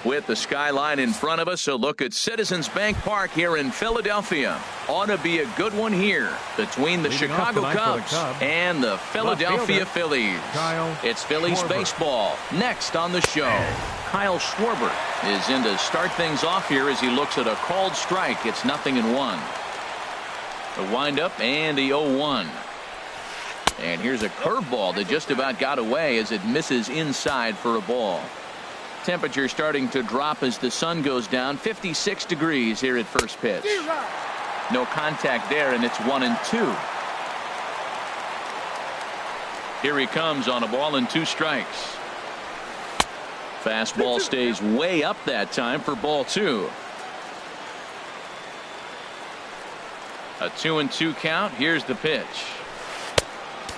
With the skyline in front of us, a look at Citizens Bank Park here in Philadelphia. Ought to be a good one here between the Chicago Cubs and the Philadelphia Phillies. It's Phillies baseball next on the show. Kyle Schwarber is in to start things off here as he looks at a called strike. It's 0-1. The windup and the 0-1. And here's a curveball that just about got away as it misses inside for a ball. Temperature starting to drop as the sun goes down. 56 degrees here at first pitch. No contact there, and it's 1-2. Here he comes on a ball and 2 strikes. Fastball stays way up that time for ball 2. A 2-2 count. Here's the pitch.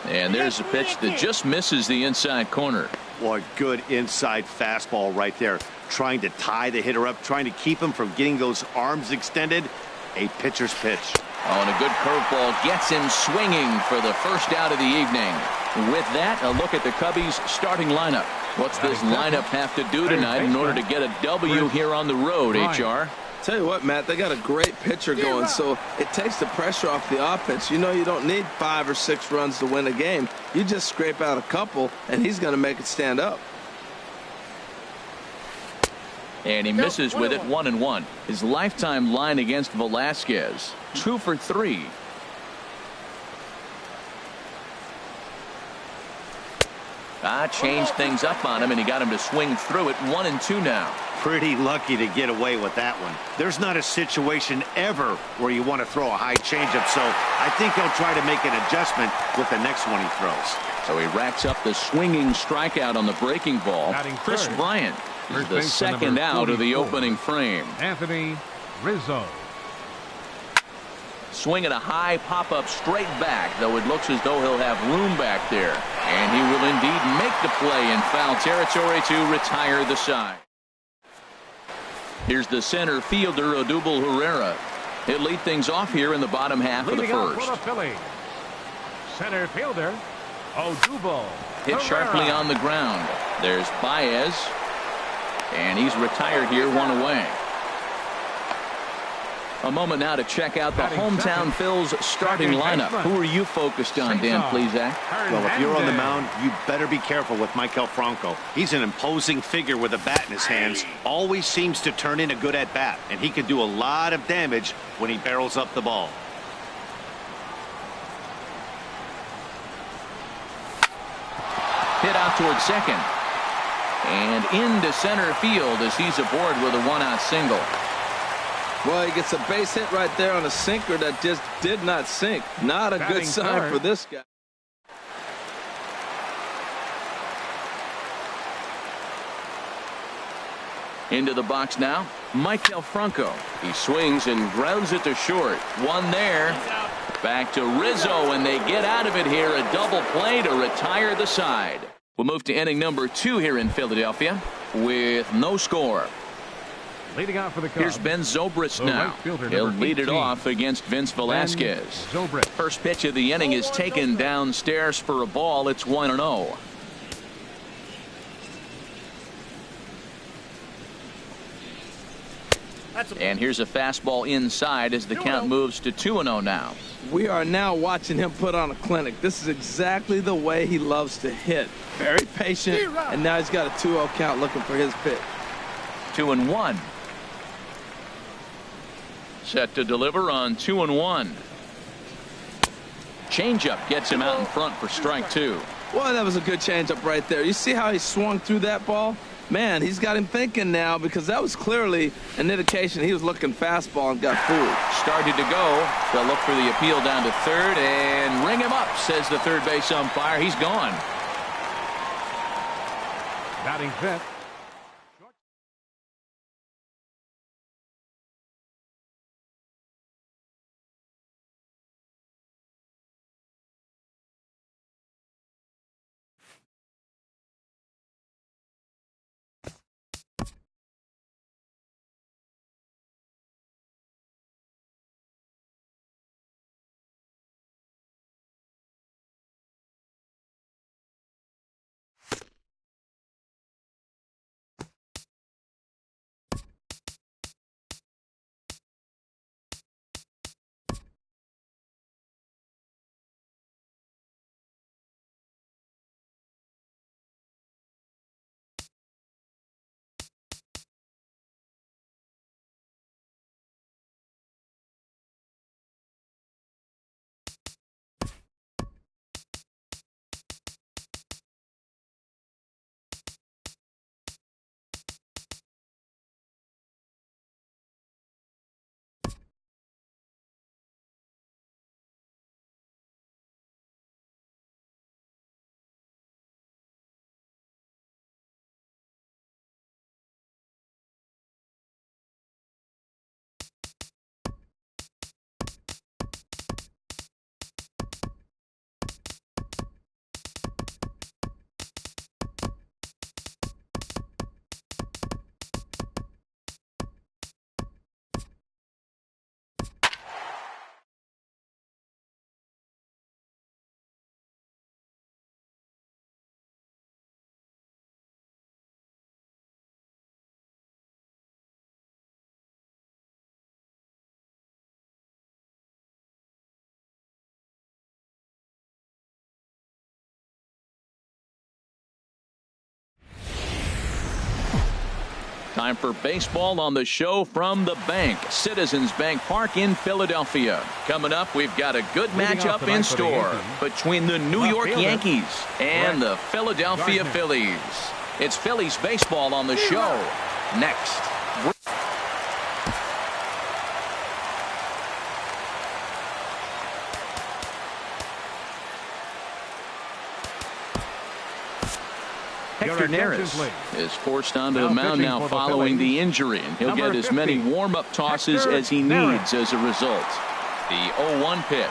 And there's a pitch that just misses the inside corner. Boy, good inside fastball right there. Trying to tie the hitter up, trying to keep him from getting those arms extended. A pitcher's pitch. Oh, and a good curveball gets him swinging for the first out of the evening. With that, a look at the Cubbies' starting lineup. What's this lineup have to do tonight in order to get a W here on the road, HR? Tell you what, Matt, they got a great pitcher going, so it takes the pressure off the offense. You know, you don't need 5 or 6 runs to win a game. You just scrape out a couple, and he's going to make it stand up. And he misses with it, 1-1. His lifetime line against Velasquez, 2 for 3. Changed things up on him, and he got him to swing through it. 1-2 now. Pretty lucky to get away with that one. There's not a situation ever where you want to throw a high changeup, so I think he'll try to make an adjustment with the next one he throws. So he racks up the swinging strikeout on the breaking ball. Chris Bryant is the second out of the opening frame. Anthony Rizzo. Swinging a high pop-up straight back, though it looks as though he'll have room back there. And he will indeed make the play in foul territory to retire the side. Here's the center fielder, Odubel Herrera. He'll lead things off here in the bottom half of the first. Center fielder, Odubel Hit sharply on the ground. There's Baez. And he's retired here, 1 away. A moment now to check out the hometown Phil's starting lineup. Who are you focused on, Dan Plesac? Well, if you're on the mound, you better be careful with Maikel Franco. He's an imposing figure with a bat in his hands. Always seems to turn in a good at-bat, and he can do a lot of damage when he barrels up the ball. Hit out towards second. And into center field as he's aboard with a 1-out single. Well, he gets a base hit right there on a sinker that just did not sink. Not a good sign for this guy. Into the box now, Maikel Franco. He swings and grounds it to short. One there. Back to Rizzo, and they get out of it here. A double play to retire the side. We'll move to inning number 2 here in Philadelphia with no score. Leading off for the Cubs. Here's Ben Zobrist now. He'll lead it off against Vince Velasquez. First pitch of the inning is taken downstairs for a ball. It's 1-0. And here's a fastball inside as the count moves to 2-0 now. We are now watching him put on a clinic. This is exactly the way he loves to hit. Very patient, and now he's got a 2-0 count looking for his pitch. 2-1. Set to deliver on 2-1. Changeup gets him out in front for strike 2. Boy, that was a good changeup right there. You see how he swung through that ball? Man, he's got him thinking now, because that was clearly an indication he was looking fastball and got fooled. Started to go. They'll look for the appeal down to third and ring him up, says the third base umpire. He's gone. Batting fifth. Time for baseball on the show from the bank. Citizens Bank Park in Philadelphia. Coming up, we've got a good matchup in store between the New York Yankees and the Philadelphia Phillies. It's Phillies baseball on the show. Next. Hector Neris is forced onto the mound now following the injury, and he'll get as many warm-up tosses as he needs as a result. The 0-1 pitch.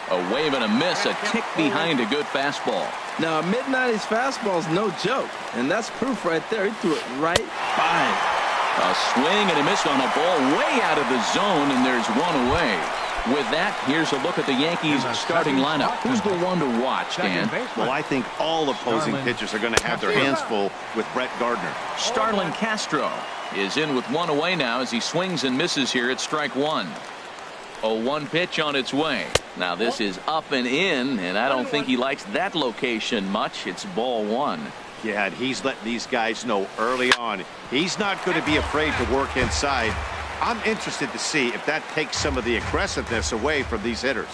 A wave and a miss, a tick behind a good fastball. Now, a mid-90s fastball is no joke, and that's proof right there. He threw it right by. A swing and a miss on a ball way out of the zone, and there's one away. With that, here's a look at the Yankees starting lineup. Who's the one to watch, Dan? Well, I think all opposing pitchers are going to have their hands full with Brett Gardner. Starlin Castro is in with one away now as he swings and misses here at strike one. 0-1 pitch on its way. Now this is up and in, and I don't think he likes that location much. It's ball one. Yeah, and he's letting these guys know early on he's not going to be afraid to work inside. I'm interested to see if that takes some of the aggressiveness away from these hitters.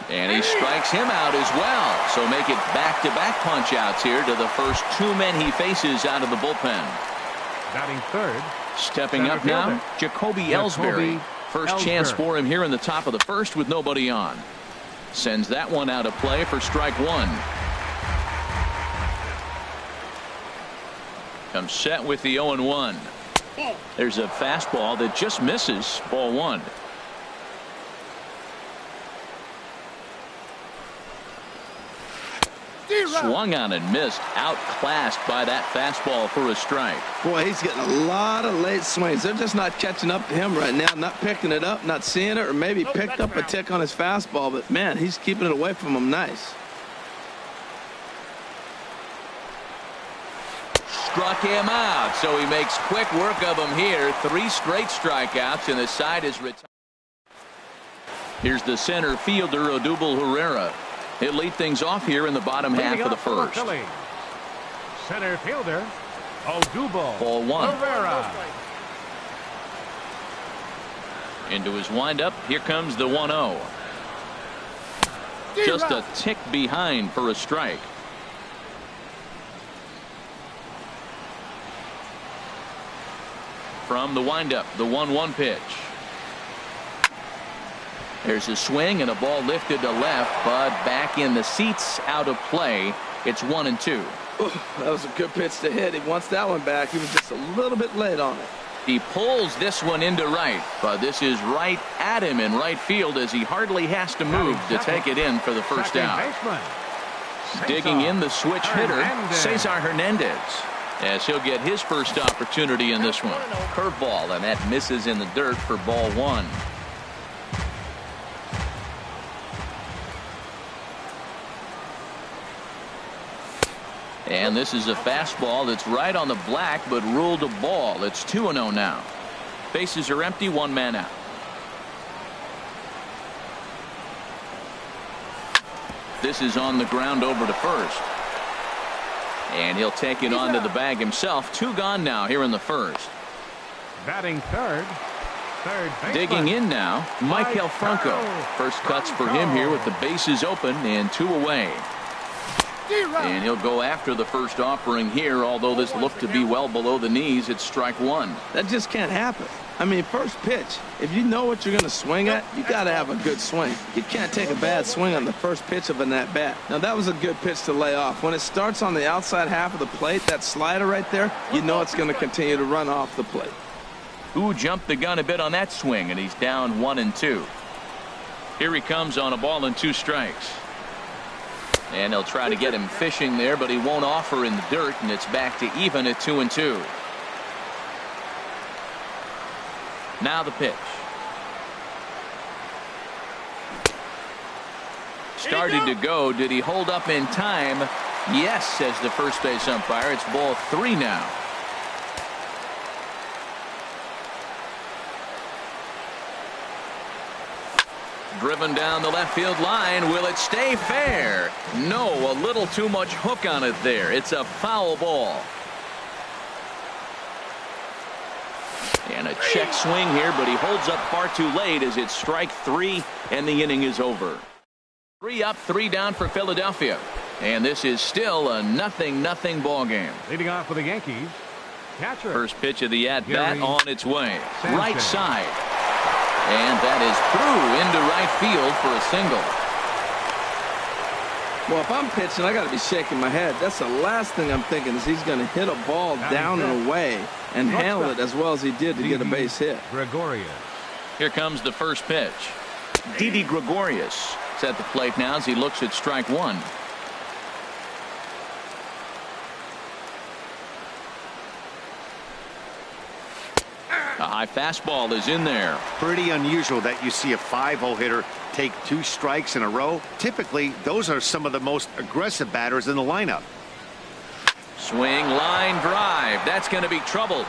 And he strikes him out as well. So make it back-to-back punch-outs here to the first two men he faces out of the bullpen. Batting third. Stepping up now, Jacoby Ellsbury. First chance for him here in the top of the first with nobody on. Sends that one out of play for strike one. Comes set with the 0-1. There's a fastball that just misses, ball one. Swung on and missed, outclassed by that fastball for a strike. Boy, he's getting a lot of late swings. They're just not catching up to him right now, not picking it up, not seeing it, or maybe picked up a tick on his fastball, but man, he's keeping it away from him nice. Struck him out, so he makes quick work of him here. 3 straight strikeouts, and the side is retired. Here's the center fielder, Odubel Herrera. He'll lead things off here in the bottom half of the first. Center fielder, Odubel. Ball one. Herrera. Into his windup, here comes the 1-0. Just a tick behind for a strike. From the windup, the 1-1 pitch. There's a swing and a ball lifted to left, but back in the seats, out of play. It's 1-2. That was a good pitch to hit. He wants that one back. He was just a little bit late on it. He pulls this one into right, but this is right at him in right field as he hardly has to move to take it in for the first out. Digging in the switch hitter, Cesar Hernandez, as he'll get his first opportunity in this one. Curveball, and that misses in the dirt for ball one. And this is a fastball that's right on the black, but ruled a ball. It's 2-0 now. Bases are empty, one man out. This is on the ground over to first. And he'll take it onto the bag himself. 2 gone now here in the first. Batting third baseman. Digging in now, Maikel Franco. First cuts for him here with the bases open and 2 away. And he'll go after the first offering here, although this looked to be well below the knees. It's strike one. That just can't happen. I mean, first pitch, if you know what you're going to swing at, you got to have a good swing. You can't take a bad swing on the first pitch of an at-bat. Now, that was a good pitch to lay off. When it starts on the outside half of the plate, that slider right there, you know it's going to continue to run off the plate. Who jumped the gun a bit on that swing, and he's down 1-2. Here he comes on a ball and 2 strikes. And they'll try to get him fishing there, but he won't offer in the dirt, and it's back to even at 2-2. Now the pitch. Started to go. Did he hold up in time? Yes, says the first base umpire. It's ball 3 now. driven down the left field line. Will it stay fair? No, a little too much hook on it there. It's a foul ball. And a check swing here, but he holds up far too late as it's strike 3 and the inning is over. 3 up, 3 down for Philadelphia. And this is still a 0-0 ball game. Leading off for the Yankees, catcher. First pitch of the at-bat on its way. Right side. And that is through into right field for a single. Well, if I'm pitching, I got to be shaking my head. That's the last thing I'm thinking is he's going to hit a ball down and away and handle it as well as he did to get a base hit. Gregorius. Here comes the first pitch. Didi Gregorius is at the plate now as he looks at strike 1. A high fastball is in there. Pretty unusual that you see a 5-0 hitter take 2 strikes in a row. Typically, those are some of the most aggressive batters in the lineup. Swing, line drive. That's going to be trouble.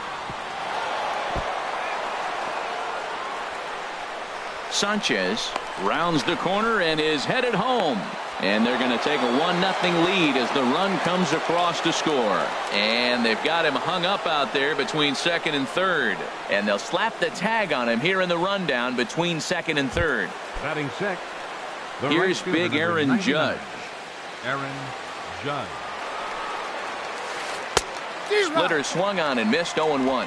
Sanchez rounds the corner and is headed home. And they're going to take a 1-0 lead as the run comes across to score. And they've got him hung up out there between second and third. And they'll slap the tag on him here in the rundown between second and third. Batting 6. Here's big Aaron Judge. Aaron Judge. Splitter swung on and missed. 0-1.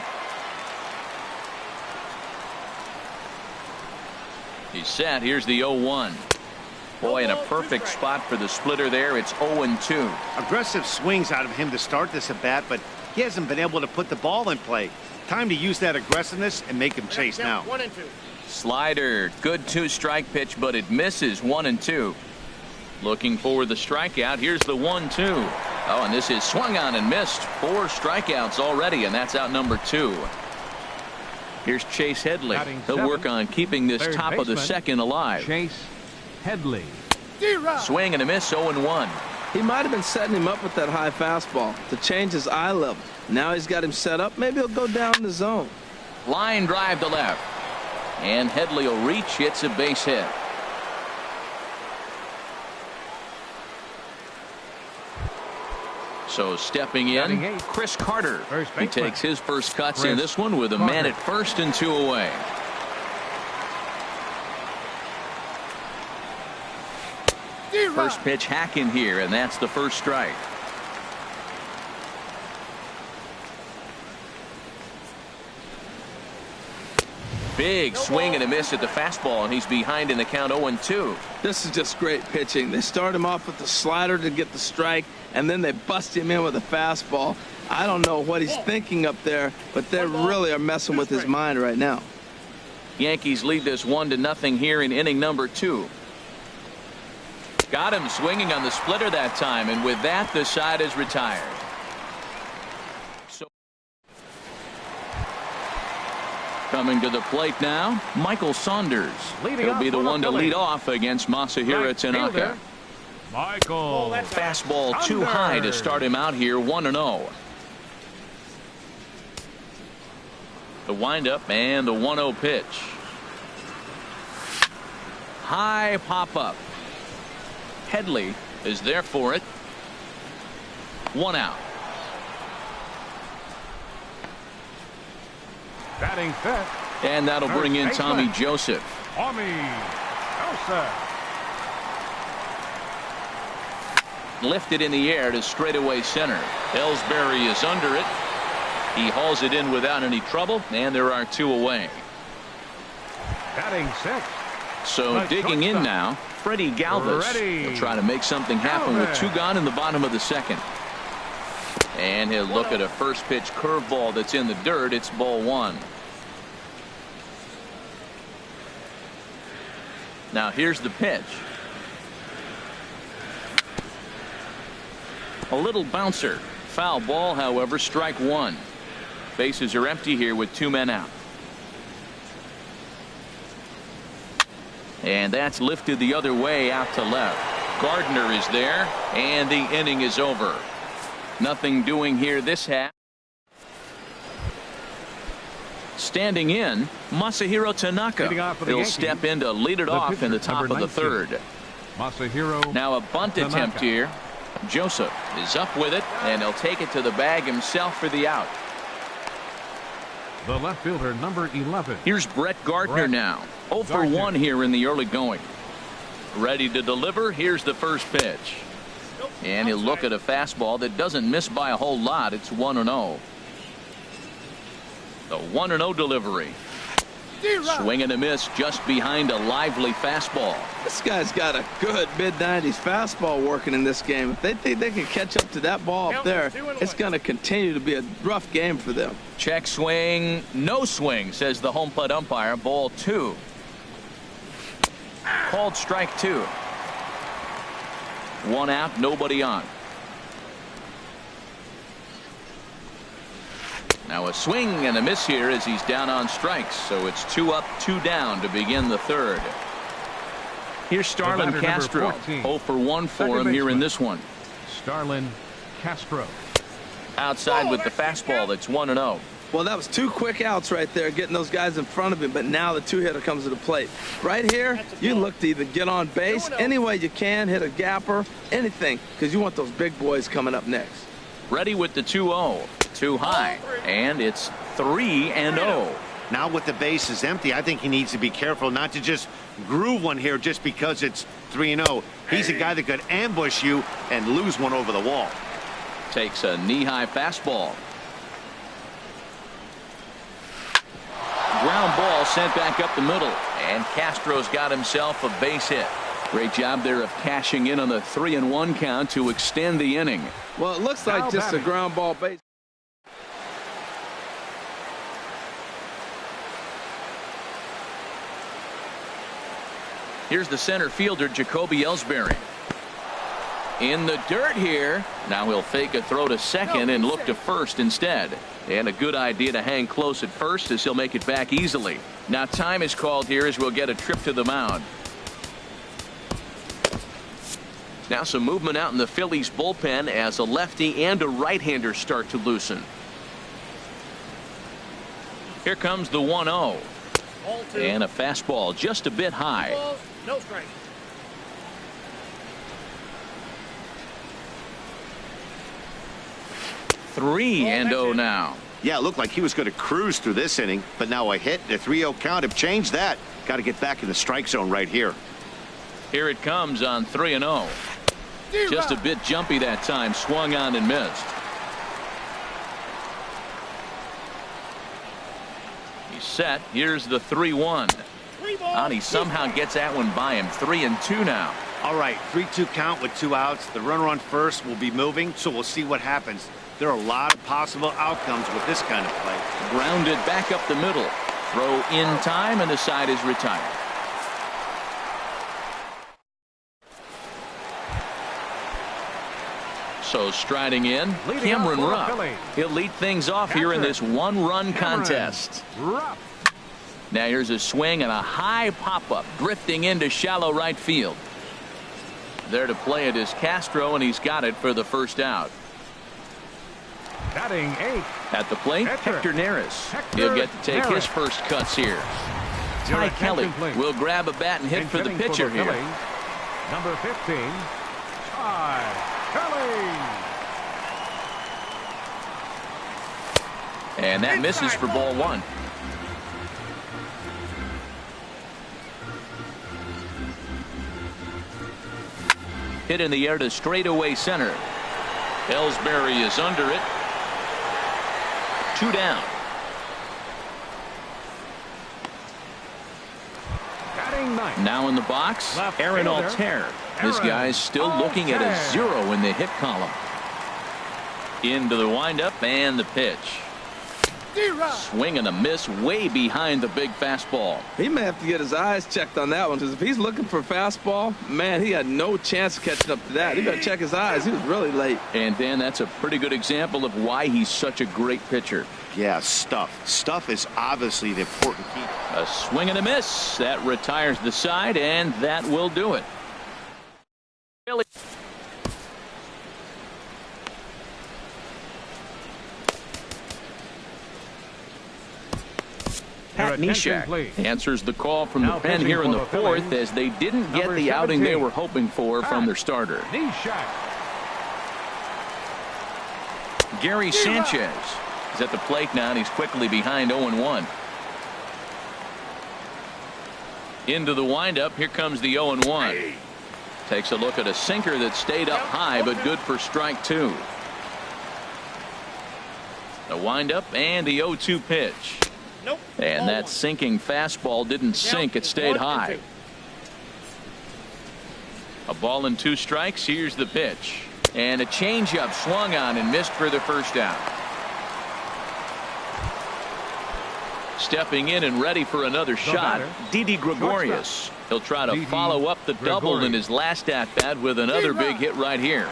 He's set. Here's the 0-1. Boy, in a perfect spot for the splitter there. It's 0-2. Aggressive swings out of him to start this at bat, but he hasn't been able to put the ball in play. Time to use that aggressiveness and make him chase now. 1-2. Slider. Good 2-strike pitch, but it misses. 1-2. Looking for the strikeout. Here's the 1-2. Oh, and this is swung on and missed. 4 strikeouts already, and that's out number 2. Here's Chase Headley. He'll work on keeping this top of the second alive. Chase Headley. Swing and a miss. 0-1. He might have been setting him up with that high fastball to change his eye level. Now he's got him set up. Maybe he'll go down the zone. Line drive to left. And Headley will reach. It's a base hit. So stepping in, Chris Carter. He takes his first cuts in this one with a man at first and 2 away. First pitch hack in here, and that's the first strike. Big swing and a miss at the fastball, and he's behind in the count. 0-2. This is just great pitching. They start him off with the slider to get the strike, and then they bust him in with a fastball. I don't know what he's thinking up there, but they really are messing with his mind right now. Yankees lead this 1-0 here in inning number 2. Got him swinging on the splitter that time, and with that, the side is retired. So coming to the plate now, Michael Saunders. He'll be the one to lead off against Masahiro Tanaka. Michael. Fastball too high to start him out here. 1-0. The windup and the 1-0 pitch. High pop up. Headley is there for it. 1 out. Batting fifth. And that'll bring in Tommy Joseph. Tommy Joseph. Lifted in the air to straightaway center. Ellsbury is under it. He hauls it in without any trouble, and there are 2 away. Batting sixth. So digging in now, Freddie Galvis will try to make something happen with 2 gone in the bottom of the second. And he'll look at a first pitch curveball that's in the dirt. It's ball 1. Now here's the pitch. A little bouncer. Foul ball, however, strike 1. Bases are empty here with 2 men out. And that's lifted the other way out to left. Gardner is there, and the inning is over. Nothing doing here this half. Standing in, Masahiro Tanaka. He'll step in to lead it off in the top of the third. Masahiro Now a bunt Tanaka. attempt here. Joseph is up with it, and he'll take it to the bag himself for the out. The left fielder, number 11. Here's Brett Gardner now. 0 for 1 here in the early going. Ready to deliver. Here's the first pitch. And he'll look at a fastball that doesn't miss by a whole lot. It's 1-0. The 1-0 delivery. Swing and a miss just behind a lively fastball. This guy's got a good mid-90s fastball working in this game. If they think they can catch up to that ball up there, it's going to continue to be a rough game for them. Check swing, no swing, says the home plate umpire. Ball 2. Called strike 2. 1 out, nobody on. Now a swing and a miss here as he's down on strikes. So it's 2 up, 2 down to begin the third. Here's Starlin Castro. 0 for 1 for him here in this one. Starlin Castro. Outside with the fastball. That's 1-0. Well, that was 2 quick outs right there, getting those guys in front of him, but now the 2-hitter comes to the plate. Right here, you look to either get on base any way you can, hit a gapper, anything, because you want those big boys coming up next. Ready with the 2-0. Too high, and it's 3-0. Now with the bases empty, I think he needs to be careful not to just groove one here just because it's 3-0. He's a guy that could ambush you and lose one over the wall. Takes a knee-high fastball. Ground ball sent back up the middle, and Castro's got himself a base hit. Great job there of cashing in on the 3-1 count to extend the inning. Well, it looks like just a ground ball base. Here's the center fielder, Jacoby Ellsbury. In the dirt here. Now he'll fake a throw to second and look to first instead. And a good idea to hang close at first as he'll make it back easily. Now time is called here as we'll get a trip to the mound. Now some movement out in the Phillies bullpen as a lefty and a right-hander start to loosen. Here comes the 1-0. And a fastball just a bit high. No strike. Three and 0 now. Yeah, it looked like he was going to cruise through this inning, but now a hit and a 3-0 count have changed that. Got to get back in the strike zone right here. Here it comes on 3-0. Just a bit jumpy that time. Swung on and missed. He's set. Here's the 3-1. And he somehow gets that one by him. 3-2 now. All right, 3-2 count with 2 outs. The runner on first will be moving, so we'll see what happens. There are a lot of possible outcomes with this kind of play. Grounded back up the middle. Throw in time, and the side is retired. So striding in, Cameron Rupp. He'll lead things off here in this one-run contest. Now here's a swing and a high pop-up, drifting into shallow right field. There to play it is Castro, and he's got it for the first out. Batting 8. At the plate, Hector Neris. He'll get to take his first cuts here. Ty Kelly will grab a bat and hit for the pitcher here. Number 15, Ty Kelly. And that misses for ball 1. Hit in the air to straightaway center. Ellsbury is under it. 2 down. Now in the box, Aaron Altair. This guy's still looking at a 0 in the hit column. Into the windup and the pitch. Swing and a miss way behind the big fastball. He may have to get his eyes checked on that one, because if he's looking for a fastball, man, he had no chance of catching up to that. He better check his eyes. He was really late. And Dan, that's a pretty good example of why he's such a great pitcher. Yeah, stuff. Stuff is obviously the important key. A swing and a miss. That retires the side, and that will do it. Pat Neshek answers the call from the pen here in the fourth as they didn't get the outing they were hoping for from their starter. Gary Sanchez is at the plate now, and he's quickly behind 0-1. Into the windup. Here comes the 0-1. Takes a look at a sinker that stayed up high, but good for strike two. The windup and the 0-2 pitch. And that sinking fastball didn't sink. It stayed high. A ball and 2 strikes. Here's the pitch. And a changeup swung on and missed for the first out. Stepping in and ready for another shot, Didi Gregorius. He'll try to follow up the double in his last at-bat with another big hit right here.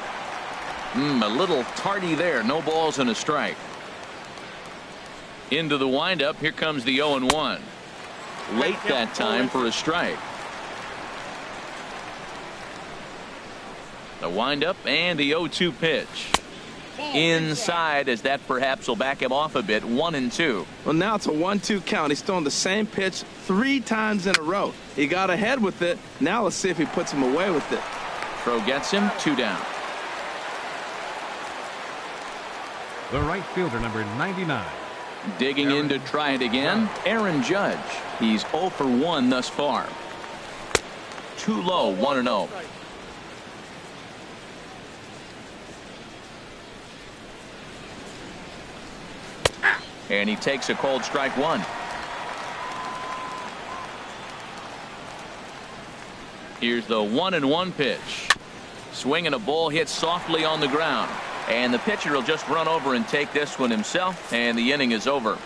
A little tardy there. No balls and a strike. Into the windup. Here comes the 0-1. Late that time for a strike. The windup and the 0-2 pitch. Inside, as that perhaps will back him off a bit. 1-2. Well, now it's a 1-2 count. He's throwing the same pitch 3 times in a row. He got ahead with it. Now let's see if he puts him away with it. Throw gets him. 2 down. The right fielder, number 99. Digging in to try it again, Aaron Judge. He's 0 for 1 thus far. Too low. 1-0. And he takes a cold strike 1. Here's the 1-1 pitch. Swinging a ball hit softly on the ground. And the pitcher will just run over and take this one himself, and the inning is over.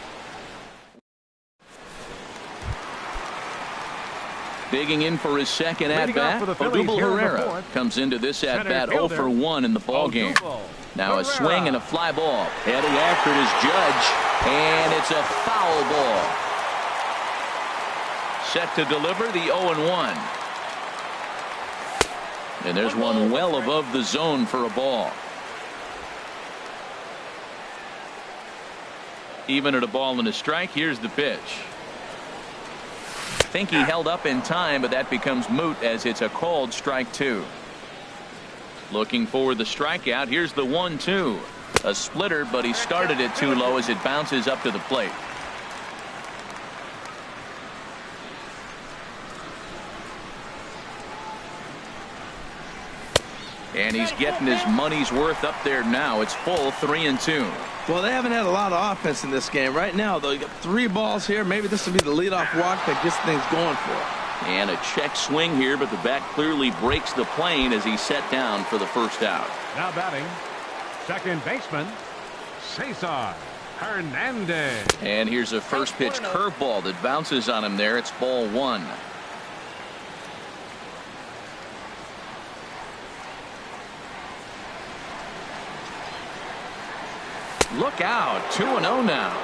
Digging in for his second at-bat, Odubel Herrera comes into this at-bat 0 for 1 in the ballgame. Now a swing and a fly ball. Heading after it is Judge, and it's a foul ball. Set to deliver the 0-1. And there's one well above the zone for a ball. Even at a ball and a strike. Here's the pitch. Think he held up in time, but that becomes moot as it's a called strike 2. Looking for the strikeout. Here's the 1-2. A splitter, but he started it too low as it bounces up to the plate. And he's getting his money's worth up there now. It's full 3-2. Well, they haven't had a lot of offense in this game. Right now, though, you got 3 balls here. Maybe this will be the leadoff walk that gets things going for him. And a check swing here, but the bat clearly breaks the plane as he's set down for the first out. Now batting, second baseman, Cesar Hernandez. And here's a first pitch curveball that bounces on him there. It's ball 1. Look out. 2-0 now.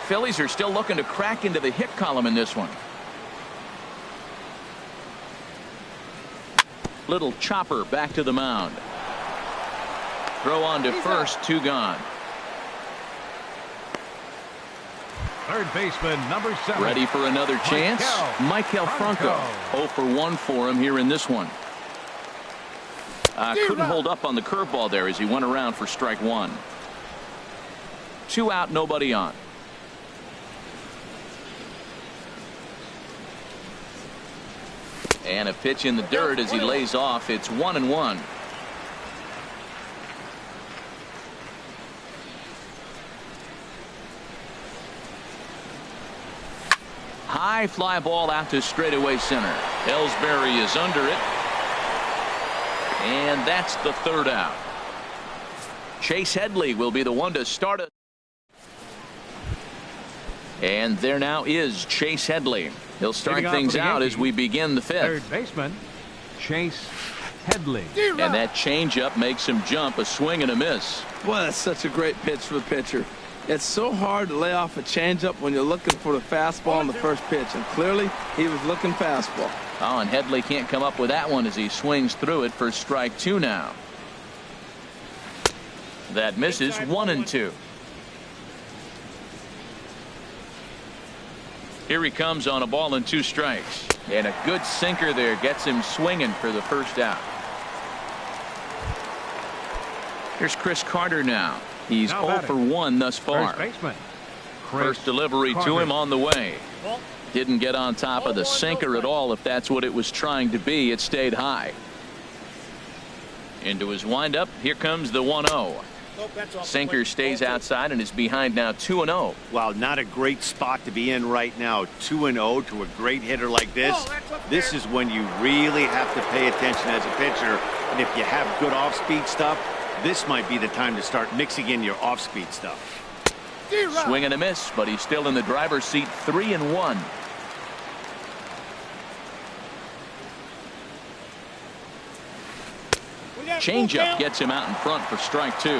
Phillies are still looking to crack into the hit column in this one. Little chopper back to the mound. Throw on to first. 2 gone. Third baseman, number 7. Ready for another chance. Maikel Franco. 0 for 1 for him here in this one. Couldn't hold up on the curveball there as he went around for strike 1. 2 out, nobody on. And a pitch in the dirt as he lays off. It's 1-1. High fly ball out to straightaway center. Ellsbury is under it. And that's the 3rd out. Chase Headley will be the one to start it. And there now is Chase Headley. He'll start things out as we begin the 5th. Third baseman, Chase Headley. And that changeup makes him jump. A swing and a miss. Boy, that's such a great pitch for the pitcher. It's so hard to lay off a changeup when you're looking for the fastball on the first pitch. And clearly, he was looking fastball. Oh, and Headley can't come up with that one as he swings through it for strike 2 now. That misses. 1-2. Here he comes on a ball and 2 strikes. And a good sinker there gets him swinging for the first out. Here's Chris Carter now. He's 0 for 1 thus far. First baseman. First delivery to him on the way. Didn't get on top of the sinker at all. If that's what it was trying to be, it stayed high. Into his windup. Here comes the 1-0. Sinker stays outside and is behind now 2-0. Wow, not a great spot to be in right now. 2-0 to a great hitter like this. This is when you really have to pay attention as a pitcher. And if you have good off-speed stuff, this might be the time to start mixing in your off-speed stuff. Swing and a miss, but he's still in the driver's seat. 3-1. Changeup gets him out in front for strike 2.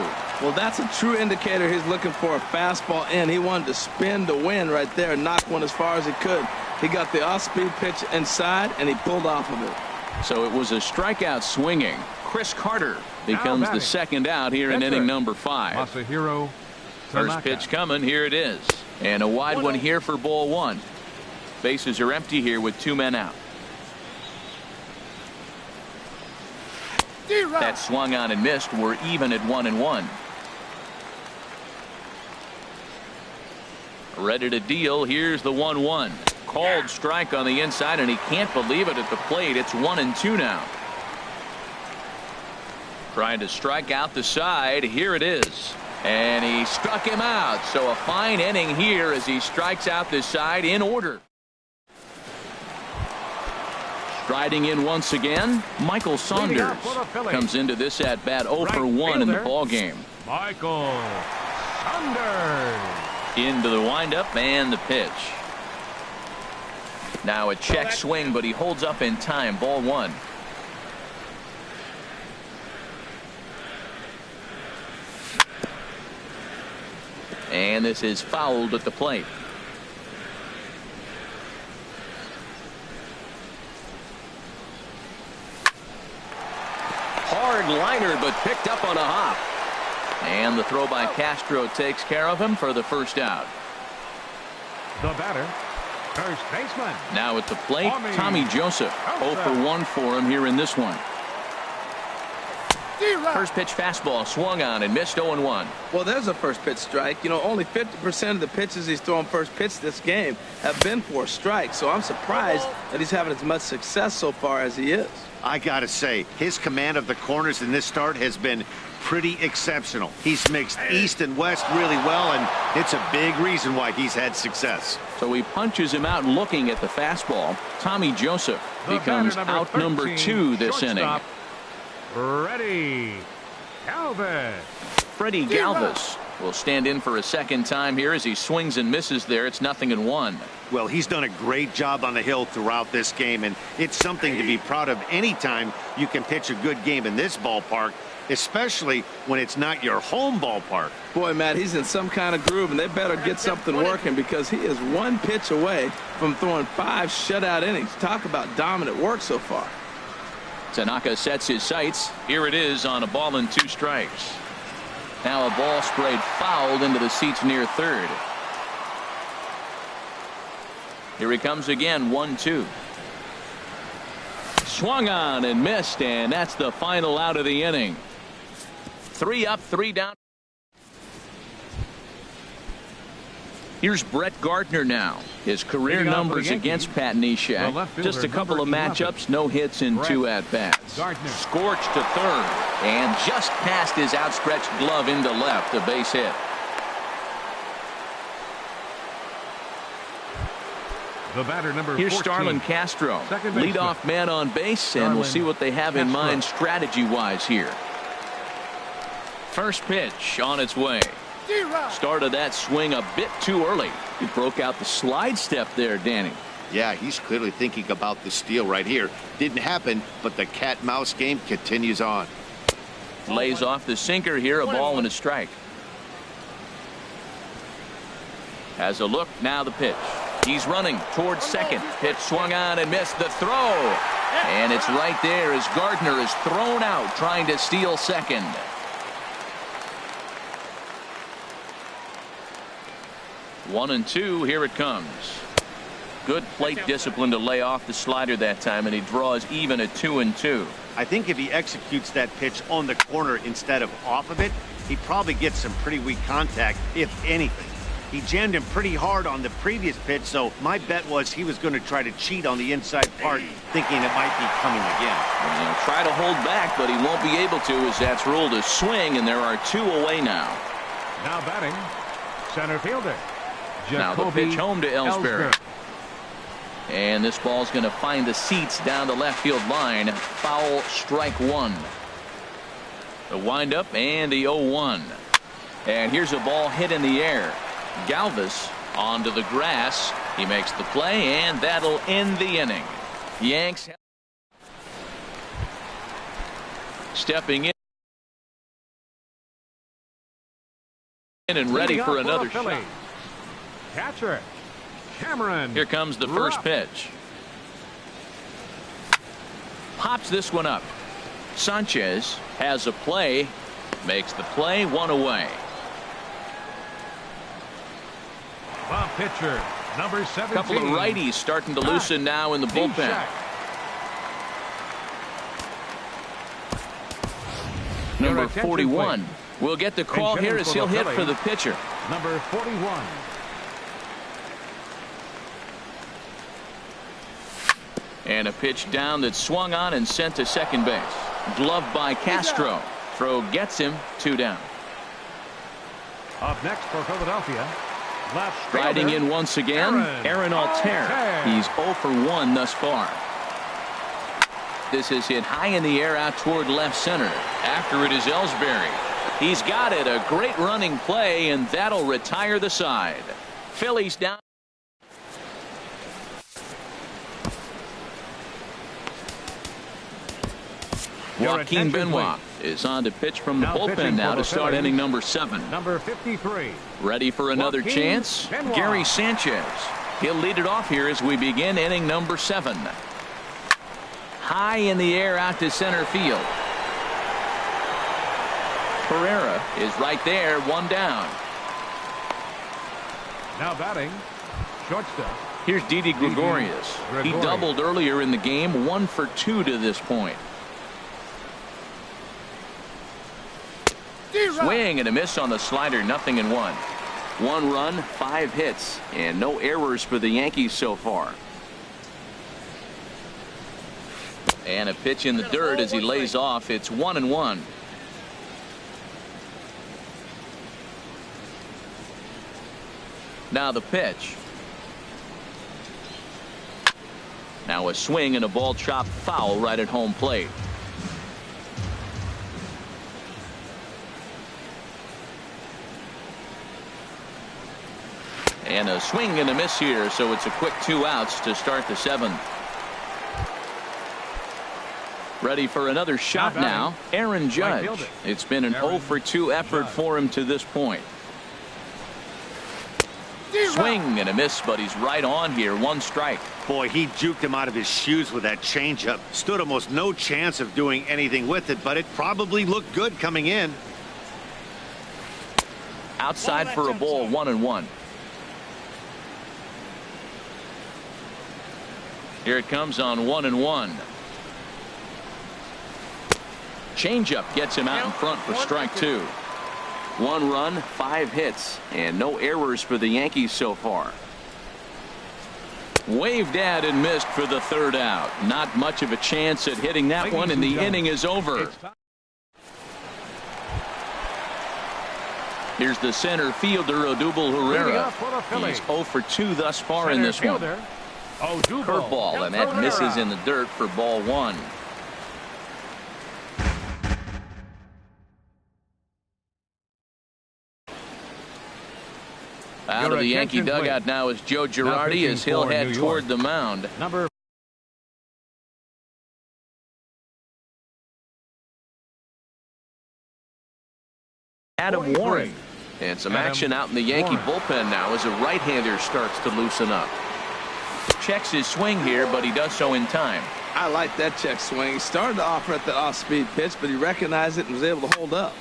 Well, that's a true indicator he's looking for a fastball in. He wanted to spin to win right there and knock one as far as he could. He got the off-speed pitch inside, and he pulled off of it. So it was a strikeout swinging. Chris Carter becomes the second out here in inning number 5. Masahiro First Tanaka. pitch coming. Here it is. And a wide one here for ball 1. Bases are empty here with 2 men out. That swung on and missed. We're even at 1-1. Ready to deal. Here's the 1-1. Called strike on the inside, and he can't believe it at the plate. It's 1-2 now. Trying to strike out the side. Here it is. And he struck him out. So a fine inning here as he strikes out the side in order. Striding in once again, Michael Saunders comes into this at bat 0 for 1 in the ball game. Michael Saunders. Into the windup and the pitch. Now a check swing, but he holds up in time. Ball 1. And this is fouled at the plate. Hard liner, but picked up on a hop. And the throw by Castro takes care of him for the first out. The batter, first baseman. Now at the plate, Tommy Joseph. 0 for 1 for him here in this one. First pitch fastball swung on and missed. 0-1. Well, there's a first pitch strike. You know, only 50% of the pitches he's thrown first pitch this game have been for a strike. So I'm surprised that he's having as much success so far as he is. I gotta say, his command of the corners in this start has been pretty exceptional. He's mixed east and west really well, and it's a big reason why he's had success. So he punches him out looking at the fastball. Tommy Joseph becomes out number 2 this inning. Ready, Galvis. Freddie Galvis will stand in for a second time here as he swings and misses there. It's 0-1. Well, he's done a great job on the hill throughout this game, and it's something to be proud of anytime you can pitch a good game in this ballpark, especially when it's not your home ballpark. Boy, Matt, he's in some kind of groove, and they better get something working because he is 1 pitch away from throwing 5 shutout innings. Talk about dominant work so far. Tanaka sets his sights. Here it is on a ball and 2 strikes. Now a ball sprayed fouled into the seats near third. Here he comes again. 1-2. Swung on and missed, and that's the final out of the inning. 3 up, 3 down. Here's Brett Gardner now. His career numbers against Pat Neshek. Just a couple of matchups, no hits in 2 at-bats. Scorched to third and just past his outstretched glove into left, a base hit. The batter, number 14. Here's Starlin Castro, leadoff man on base, and we'll see what they have in mind strategy-wise here. First pitch on its way. Started that swing a bit too early. He broke out the slide step there, Danny. Yeah, he's clearly thinking about the steal right here. Didn't happen, but the cat-mouse game continues on. Lays off the sinker here, a ball and a strike. Has a look, now the pitch. He's running towards second. Pitch swung on and missed. The throw. And it's right there as Gardner is thrown out trying to steal second. One and two. Here it comes. Good plate discipline to lay off the slider that time, and he draws even at 2-2. I think if he executes that pitch on the corner instead of off of it, he probably gets some pretty weak contact, if anything. He jammed him pretty hard on the previous pitch, so my bet was he was going to try to cheat on the inside part, thinking it might be coming again. And he'll try to hold back, but he won't be able to, as that's ruled a swing, and there are 2 away now. Now batting, center fielder. Now the pitch home to Ellsbury. And this ball's going to find the seats down the left field line. Foul, strike 1. The windup and the 0-1. And here's a ball hit in the air. Galvis onto the grass. He makes the play, and that'll end the inning. Yanks stepping in and ready for another shot. Catcher Cameron. Here comes the first pitch. Pops this one up. Sanchez has a play. Makes the play, 1 away. The pitcher, number 17. Couple of righties starting to loosen now in the bullpen. Number 41 will get the call here as he'll hit for the pitcher. Number 41. And a pitch down that swung on and sent to second base. Gloved by Castro. Throw gets him, 2 down. Up next for Philadelphia. Riding in once again, Aaron Altair. He's 0 for 1 thus far. This is hit high in the air out toward left center. After it is Ellsbury. He's got it. A great running play, and that'll retire the side. Phillies down. Joaquin Benoit is on to pitch from the bullpen now to start inning number 7. Number 53. Ready for another chance? Benoit. Gary Sanchez. He'll lead it off here as we begin inning number 7. High in the air out to center field. Pereira is right there, 1 down. Now batting, shortstop. Here's Didi Gregorius. He doubled earlier in the game, 1 for 2 to this point. Swing and a miss on the slider, 0-1. 1 run, 5 hits, and no errors for the Yankees so far. And a pitch in the dirt as he lays off. It's 1-1. Now the pitch. Now a swing and a ball chopped foul right at home plate. And a swing and a miss here, so it's a quick 2 outs to start the 7th. Ready for another shot now, Aaron Judge. It's been an 0 for 2 effort for him to this point. Swing and a miss, but he's right on here, 1 strike. Boy, he juked him out of his shoes with that changeup. Stood almost no chance of doing anything with it, but it probably looked good coming in. Outside for a ball, 1-1. Here it comes on 1-1. Changeup gets him out in front for strike 2. 1 run, 5 hits, and no errors for the Yankees so far. Waved at and missed for the 3rd out. Not much of a chance at hitting that one, and the inning is over. Here's the center fielder, Odubel Herrera. He's 0 for 2 thus far in this one. Curveball, and that misses in the dirt for ball 1. Out of the Yankee dugout now is Joe Girardi as he'll head toward the mound. Adam Warren. And some action out in the Yankee bullpen now as a right-hander starts to loosen up. Checks his swing here, but he does so in time. I like that check swing. He started to offer at the off-speed pitch, but he recognized it and was able to hold up.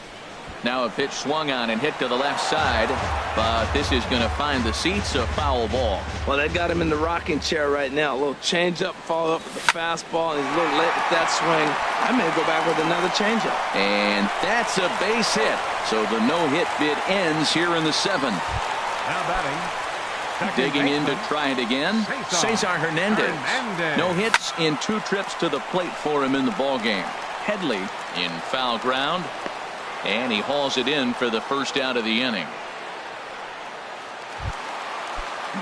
Now a pitch swung on and hit to the left side, but this is going to find the seats, a foul ball. Well, they got him in the rocking chair right now. A little changeup, follow up with the fastball, and he's a little late with that swing. I may go back with another changeup. And that's a base hit. So the no-hit bid ends here in the 7th. Now batting. Digging in to try it again, Cesar Hernandez. No hits in 2 trips to the plate for him in the ballgame. Headley in foul ground. And he hauls it in for the first out of the inning.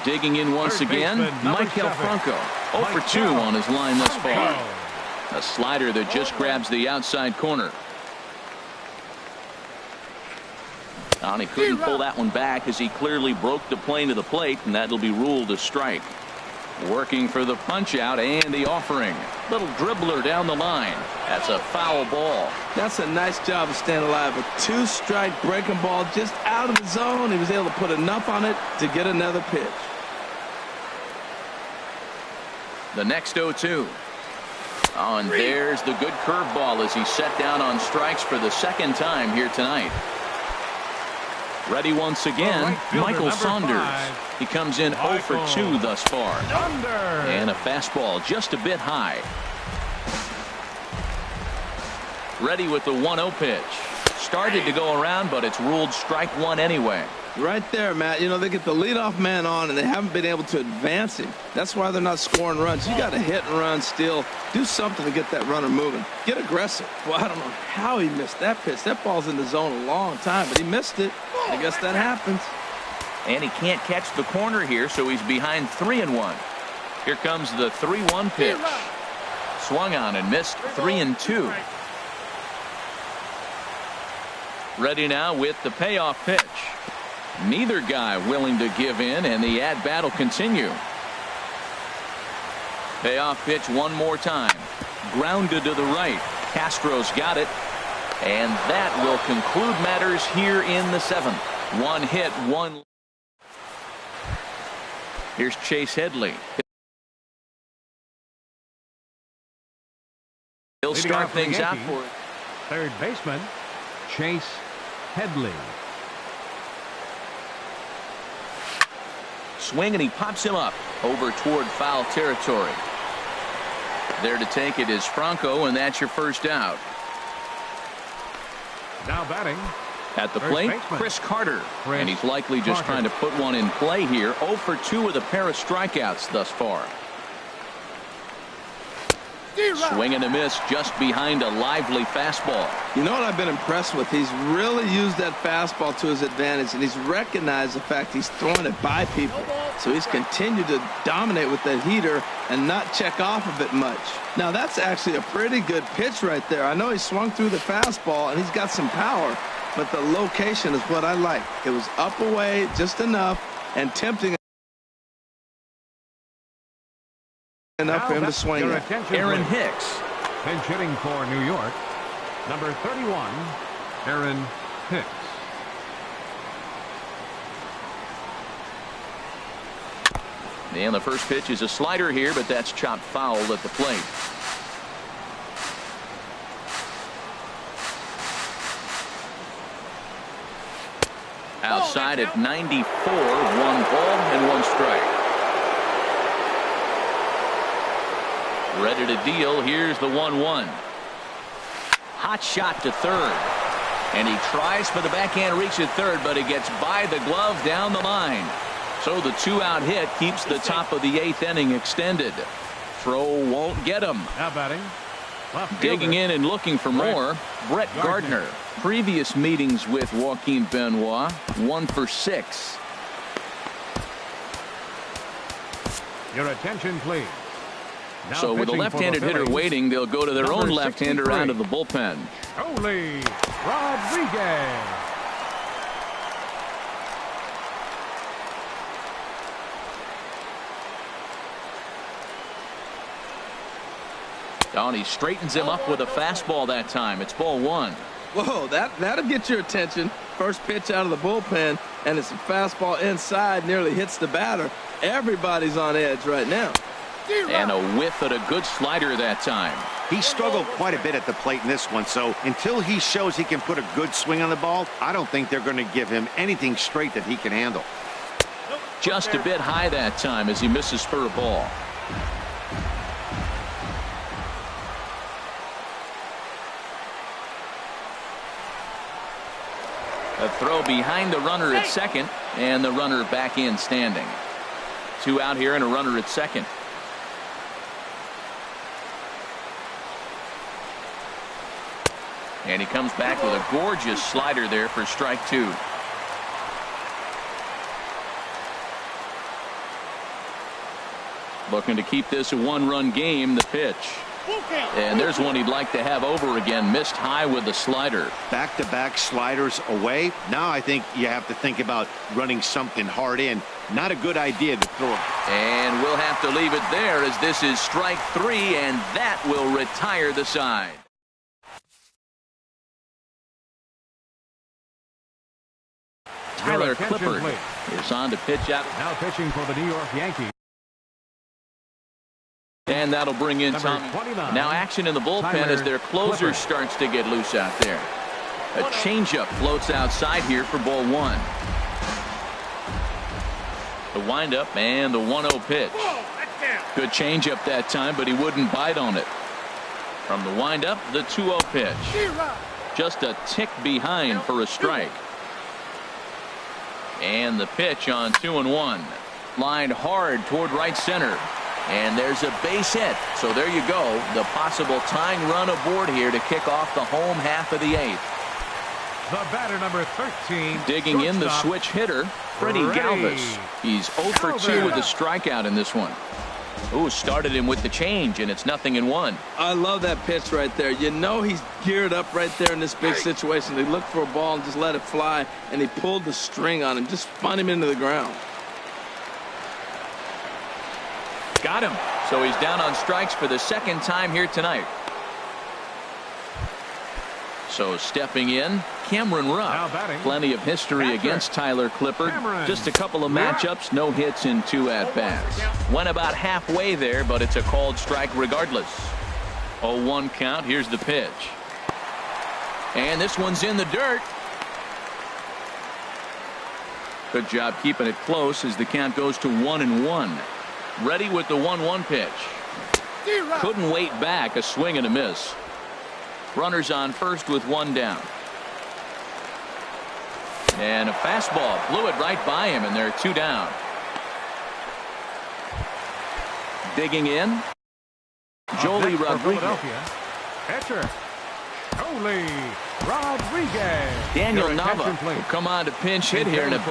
Digging in once again, Michael Franco. 0 for 2 on his line thus far. A slider that just grabs the outside corner. And he couldn't pull that one back as he clearly broke the plane of the plate, and that'll be ruled a strike. Working for the punch out and the offering. Little dribbler down the line. That's a foul ball. That's a nice job of staying alive. A 2-strike breaking ball just out of the zone. He was able to put enough on it to get another pitch. The next 0-2. Oh, and there's the good curveball as he set down on strikes for the 2nd time here tonight. Ready once again, Michael Saunders. 5. He comes in 0 for 2 thus far. Under. And a fastball just a bit high. Ready with the 1-0 pitch. Started to go around, but it's ruled strike 1 anyway. Right there, Matt. You know, they get the leadoff man on, and they haven't been able to advance him. That's why they're not scoring runs. You got to hit and run, steal, do something to get that runner moving. Get aggressive. Well, I don't know how he missed that pitch. That ball's in the zone a long time, but he missed it. I guess that happens. And he can't catch the corner here, so he's behind 3-1. Here comes the 3-1 pitch. Swung on and missed. 3-2. Ready now with the payoff pitch. Neither guy willing to give in, and the at-bat will continue. Payoff pitch one more time. Grounded to the right. Castro's got it. And that will conclude matters here in the 7th. 1 hit, 1. Here's Chase Headley. He'll start things out for it. Third baseman, Chase Headley. Swing, and he pops him up over toward foul territory. There to take it is Franco, and that's your first out. Now batting. At the plate, Chris Carter. And he's likely just trying to put one in play here. 0 for 2 with a pair of strikeouts thus far. Swing and a miss just behind a lively fastball. You know what I've been impressed with? He's really used that fastball to his advantage, and he's recognized the fact he's throwing it by people. So he's continued to dominate with that heater and not check off of it much. Now, that's actually a pretty good pitch right there. I know he swung through the fastball, and he's got some power, but the location is what I like. It was up away just enough and tempting enough for him to swing it. Aaron Hicks. Pinch hitting for New York, number 31, Aaron Hicks. And the first pitch is a slider here, but that's chopped foul at the plate. Outside at 94, 1 ball and 1 strike. Ready to deal. Here's the 1-1. Hot shot to third. And he tries for the backhand reach at third, but he gets by the glove down the line. So the 2-out hit keeps the top of the 8th inning extended. Throw won't get him. Now batting. Digging in and looking for more, Brett Gardner. Previous meetings with Joaquin Benoit, 1 for 6. Your attention, please. Now so with a left-handed hitter waiting, they'll go to their own left-hander out of the bullpen. Joely Rodriguez. Down, he straightens him up with a fastball that time. It's ball 1. Whoa, that'll get your attention. First pitch out of the bullpen, and it's a fastball inside, nearly hits the batter. Everybody's on edge right now. And a whiff at a good slider that time. He struggled quite a bit at the plate in this one, so until he shows he can put a good swing on the ball, I don't think they're going to give him anything straight that he can handle. Just a bit high that time as he misses for a ball. A throw behind the runner at second, and the runner back in standing. 2 out here and a runner at second. And he comes back with a gorgeous slider there for strike 2. Looking to keep this a 1-run game. The pitch. And there's one he'd like to have over again. Missed high with the slider. Back-to-back sliders away. Now I think you have to think about running something hard in. Not a good idea to throw it. And we'll have to leave it there as this is strike 3, and that will retire the side. Tyler Clippard is on to pitch out. Now pitching for the New York Yankees. And that'll bring in Tommy. Now action in the bullpen as their closer starts to get loose out there. A changeup floats outside here for ball 1. The windup and the 1-0 pitch. Good changeup that time, but he wouldn't bite on it. From the windup, the 2-0 pitch. Just a tick behind for a strike. And the pitch on 2-1. Lined hard toward right center. And there's a base hit. So there you go. The possible tying run aboard here to kick off the home half of the 8th. The batter, number 13. Digging in the switch hitter, Freddie Galvis. He's 0 for 2 with a strikeout in this one. Ooh, started him with the change, and it's 0-1. I love that pitch right there. You know he's geared up right there in this big situation. He looked for a ball and just let it fly, and he pulled the string on him, just spun him into the ground. Got him. So he's down on strikes for the second time here tonight. So stepping in, Cameron Rupp. Plenty of history against Tyler Clippard. Just a couple of matchups, no hits in 2 at-bats. Went about halfway there, but it's a called strike regardless. 0-1 count. Here's the pitch. And this one's in the dirt. Good job keeping it close as the count goes to 1-1. Ready with the 1-1 pitch. Couldn't wait back. A swing and a miss. Runners on first with 1 down. And a fastball blew it right by him, and they're 2 down. Digging in, Joely Rodriguez. Pitcher, Joely Rodriguez. Daniel Nava will come on to pinch hit here in a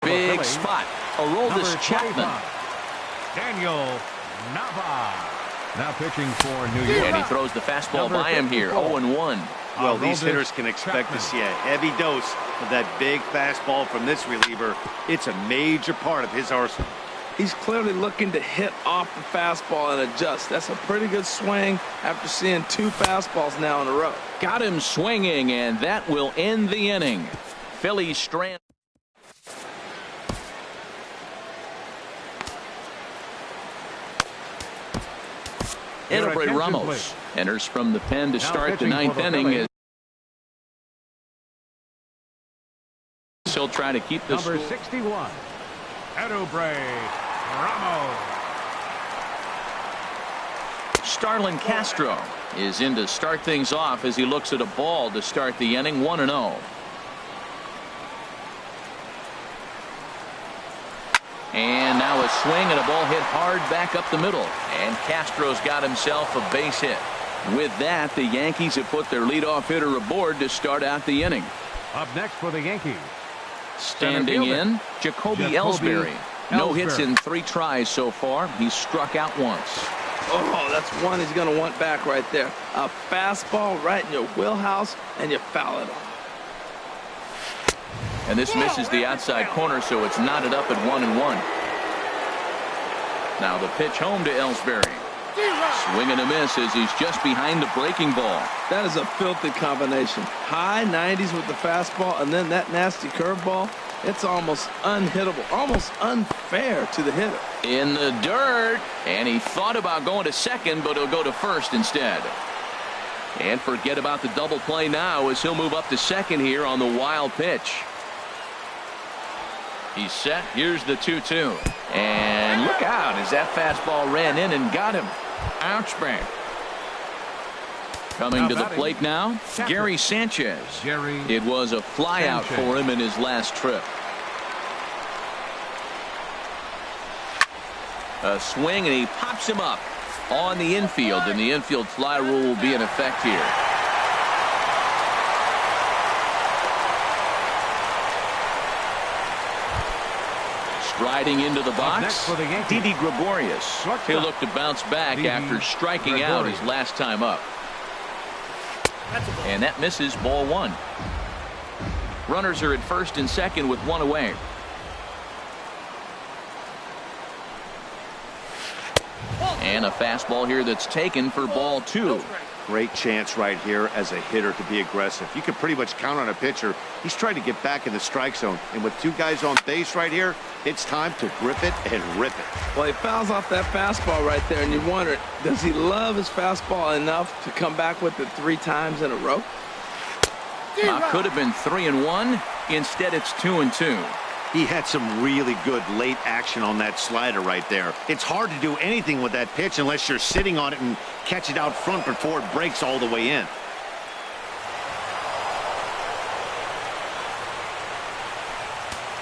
big spot. Aroldis Chapman. Daniel Nava. Now pitching for New York. And he throws the fastball by him here. 0-1. Well, these hitters can expect to see a heavy dose of that big fastball from this reliever. It's a major part of his arsenal. He's clearly looking to hit off the fastball and adjust. That's a pretty good swing after seeing 2 fastballs now in a row. Got him swinging, and that will end the inning. Philly strand. Edebray Ramos enters from the pen to start the 9th inning. He'll try to keep this. Number 61, Edebray Ramos. Starlin Castro is in to start things off as he looks at a ball to start the inning. 1-0. And now a swing and a ball hit hard back up the middle. And Castro's got himself a base hit. With that, the Yankees have put their leadoff hitter aboard to start out the inning. Up next for the Yankees. Standing in, Jacoby Ellsbury. No hits in 3 tries so far. He's struck out once. Oh, that's one he's going to want back right there. A fastball right in your wheelhouse, and you foul it off. And this misses the outside corner, so it's knotted up at 1-1. Now the pitch home to Ellsbury. Swing and a miss as he's just behind the breaking ball. That is a filthy combination. High 90s with the fastball, and then that nasty curveball. It's almost unhittable, almost unfair to the hitter. In the dirt, and he thought about going to second, but he'll go to first instead. And forget about the double play now as he'll move up to second here on the wild pitch. He's set. Here's the 2-2. And look out as that fastball ran in and got him. Ouch back. Coming to the plate now, Gary Sanchez. It was a flyout for him in his last trip. A swing, and he pops him up on the infield, and the infield fly rule will be in effect here. Striding into the box, Didi Gregorius. He'll look to bounce back after striking out his last time up. And that misses, ball one. Runners are at first and second with one away. And a fastball here that's taken for ball two. Great chance right here as a hitter to be aggressive. You can pretty much count on a pitcher. He's trying to get back in the strike zone. And with two guys on base right here, it's time to grip it and rip it. Well, he fouls off that fastball right there, and you wonder, does he love his fastball enough to come back with it 3 times in a row? Could have been 3-1. Instead, it's 2-2. He had some really good late action on that slider right there. It's hard to do anything with that pitch unless you're sitting on it and catch it out front before it breaks all the way in.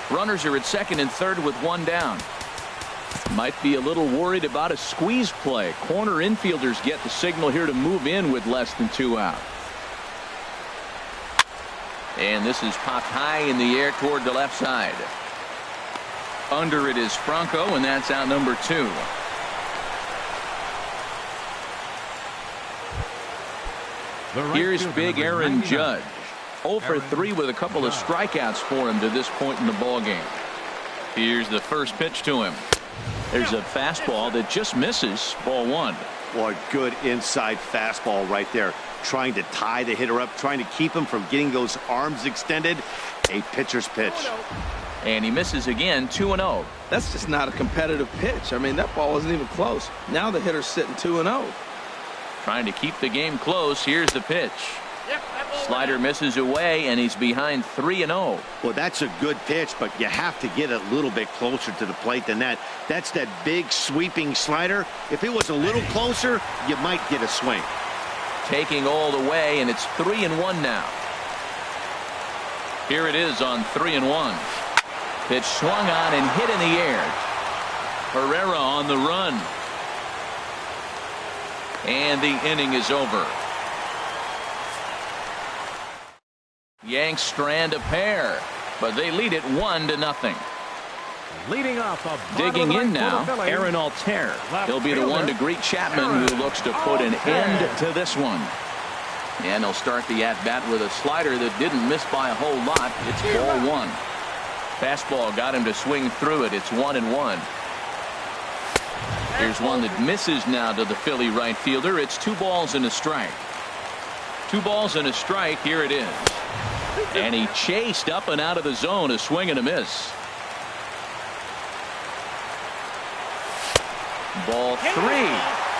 Runners are at second and third with one down. Might be a little worried about a squeeze play. Corner infielders get the signal here to move in with less than 2 out. And this is popped high in the air toward the left side. Under it is Franco, and that's out number 2. Here's big Aaron Judge. 0 for 3 with a couple of strikeouts for him to this point in the ballgame. Here's the first pitch to him. There's a fastball that just misses, ball one. Boy, good inside fastball right there. Trying to tie the hitter up, trying to keep him from getting those arms extended. A pitcher's pitch. And he misses again, 2-0. That's just not a competitive pitch. I mean, that ball wasn't even close. Now the hitter's sitting 2-0. Trying to keep the game close. Here's the pitch. Slider misses away, and he's behind 3-0. Well, that's a good pitch, but you have to get a little bit closer to the plate than that. That's that big sweeping slider. If it was a little closer, you might get a swing. Taking all the way, and it's 3-1 now. Here it is on 3-1. Pitch swung on and hit in the air. Herrera on the run. And the inning is over. Yanks strand a pair, but they lead it 1-0. Leading off digging in now, Aaron Altair. He'll be the one to greet Chapman, who looks to put an end to this one. And he'll start the at-bat with a slider that didn't miss by a whole lot. It's ball one. Fastball got him to swing through it. It's 1-1. Here's one that misses now to the Philly right fielder. It's 2 balls and a strike. 2 balls and a strike. Here it is. And he chased up and out of the zone, a swing and a miss. Ball 3.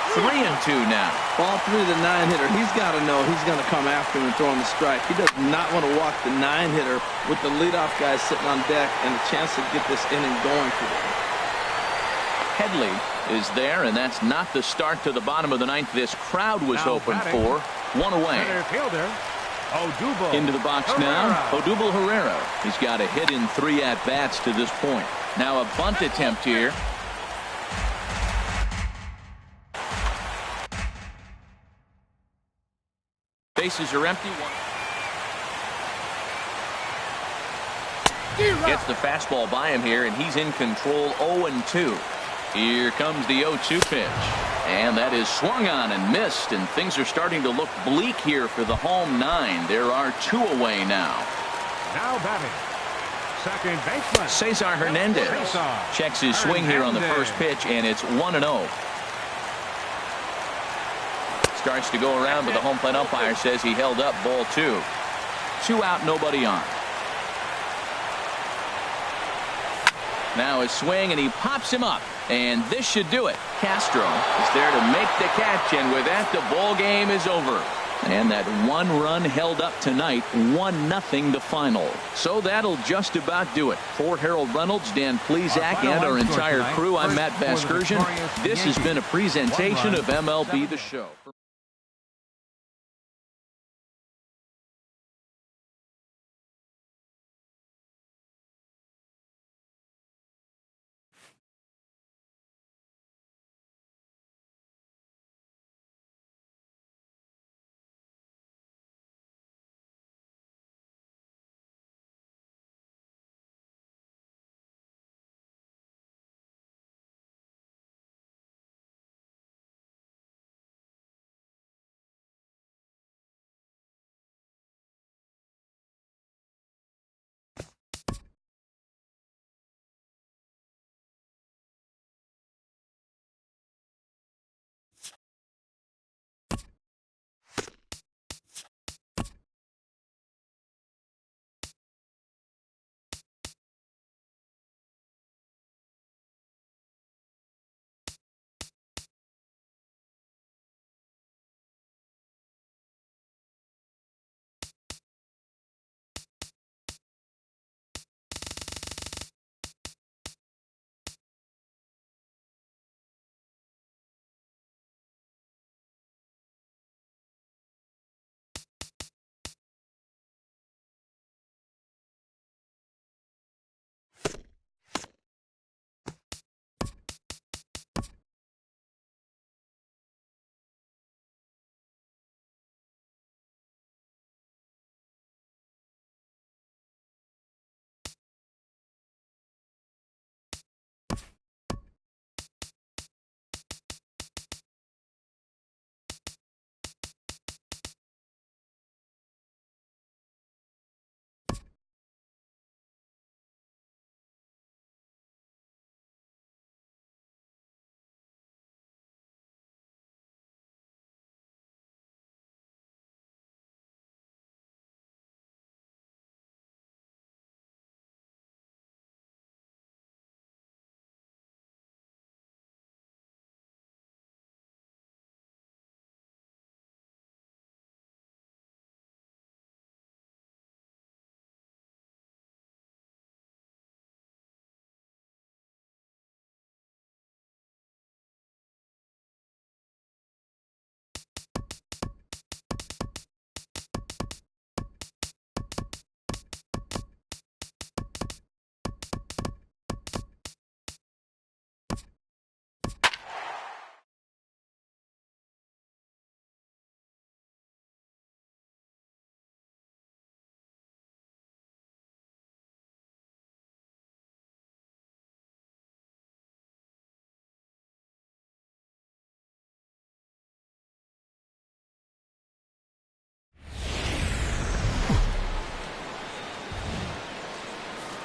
3-2 now. Ball 3 to the 9-hitter. He's got to know he's going to come after him and throw him a strike. He does not want to walk the 9-hitter with the leadoff guy sitting on deck and a chance to get this inning going for them. Headley is there, and that's not the start to the bottom of the 9th this crowd was hoping for. One away. Into the box now, Odubel Herrera. He's got a hit in 3 at-bats to this point. Now a bunt attempt here. Bases are empty. Gets the fastball by him here, and he's in control. 0-2. Here comes the 0-2 pitch. And that is swung on and missed, and things are starting to look bleak here for the home 9. There are 2 away now. Now batting, second baseman Cesar Hernandez checks his swing here on the first pitch, and it's 1-0. Starts to go around, but the home plate umpire says he held up, ball 2. 2 out, nobody on. Now his swing, and he pops him up. And this should do it. Castro is there to make the catch, and with that, the ball game is over. And that one run held up tonight, 1-0 the final. So that'll just about do it. For Harold Reynolds, Dan Plesac, and our entire crew, I'm Matt Vasgersian. This has been a presentation of MLB The Show.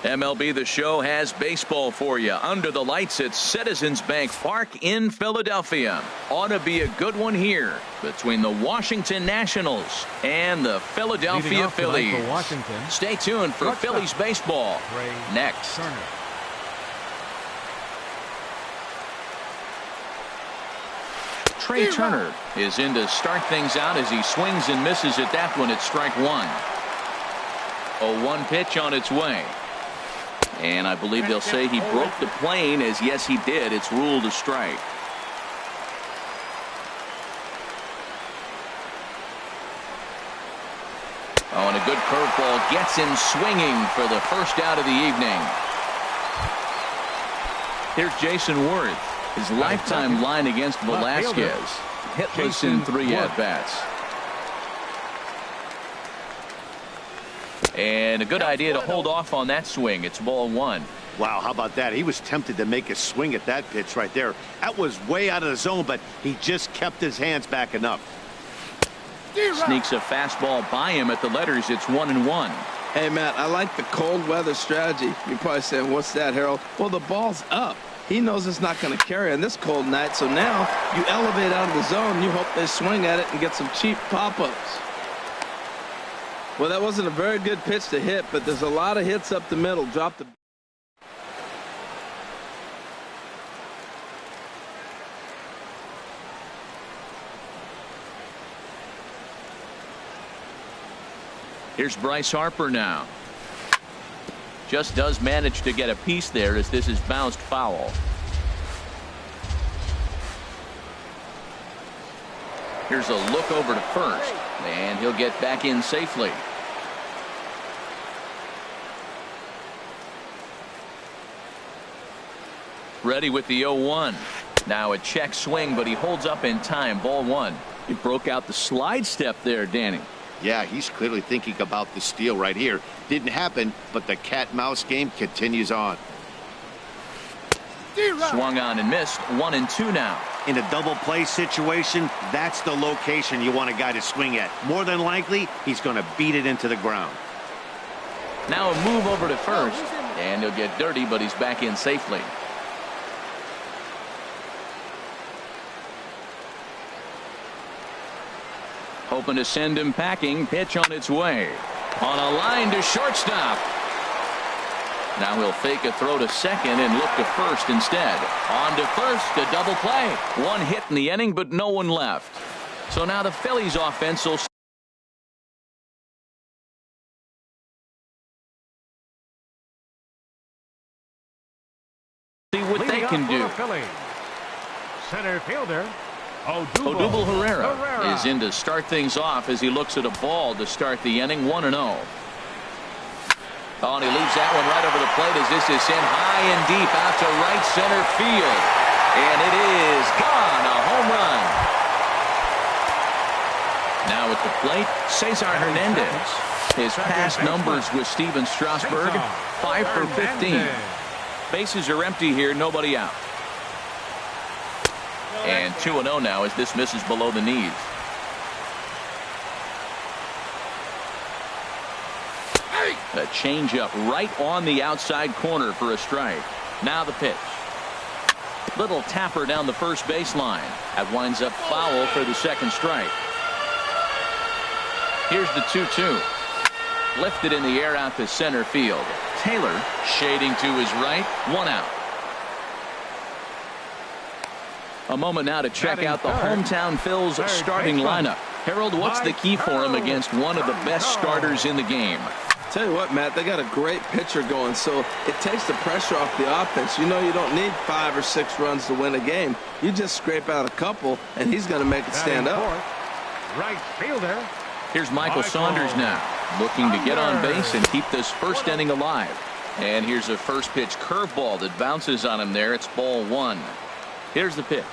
MLB The Show has baseball for you under the lights at Citizens Bank Park in Philadelphia. Ought to be a good one here between the Washington Nationals and the Philadelphia Phillies. Stay tuned for Phillies baseball next. Trey Turner is in to start things out as he swings and misses at that one at strike one. A 1 pitch on its way. And I believe they'll say he broke the plane, as yes he did. It's ruled a strike. Oh, and a good curveball gets him swinging for the first out of the evening. Here's Jason Worth. His lifetime line against Velasquez. Hitless in 3 at-bats. And a good idea to hold off on that swing. It's ball 1. Wow, how about that? He was tempted to make a swing at that pitch right there. That was way out of the zone, but he just kept his hands back enough. Sneaks a fastball by him at the letters. It's 1-1. Hey, Matt, I like the cold weather strategy. You're probably saying, what's that, Harold? Well, the ball's up. He knows it's not going to carry on this cold night, so now you elevate out of the zone. You hope they swing at it and get some cheap pop-ups. Well, that wasn't a very good pitch to hit, but there's a lot of hits up the middle. Drop the Here's Bryce Harper now. Just does manage to get a piece there as this is bounced foul. Here's a look over to first, and he'll get back in safely. Ready with the 0-1. Now a check swing, but he holds up in time. Ball one. He broke out the slide step there, Danny. Yeah, he's clearly thinking about the steal right here. Didn't happen, but the cat-mouse game continues on. Swung on and missed. 1-2 now. In a double play situation, that's the location you want a guy to swing at. More than likely, he's going to beat it into the ground. Now a move over to first, and he'll get dirty, but he's back in safely. Hoping to send him packing. Pitch on its way. On a line to shortstop. Now he'll fake a throw to second and look to first instead. On to first, a double play. One hit in the inning, but no one left. So now the Phillies offense will see what they can do. Center fielder Odubel Herrera is in to start things off as he looks at a ball to start the inning. 1-0. Oh, and he leaves that one right over the plate as this is sent high and deep out to right center field. And it is gone. A home run. Now at the plate, Cesar Hernandez. His past numbers with Steven Strasburg, 5 for 15. Bases are empty here, nobody out. And 2-0 now as this misses below the knees. A changeup right on the outside corner for a strike. Now the pitch. Little tapper down the first baseline. That winds up foul for the second strike. Here's the 2-2. Lifted in the air out to center field. Taylor shading to his right. 1 out. A moment now to check out the hometown Phil's starting lineup. Harold, what's the key for him against one of the best starters in the game? Tell you what, Matt, they got a great pitcher going, so it takes the pressure off the offense. You know you don't need 5 or 6 runs to win a game. You just scrape out a couple, and he's going to make it stand up. Right fielder. Here's Michael Saunders now, looking to get on base and keep this first inning alive. And here's a first pitch curveball that bounces on him there. It's ball 1. Here's the pitch.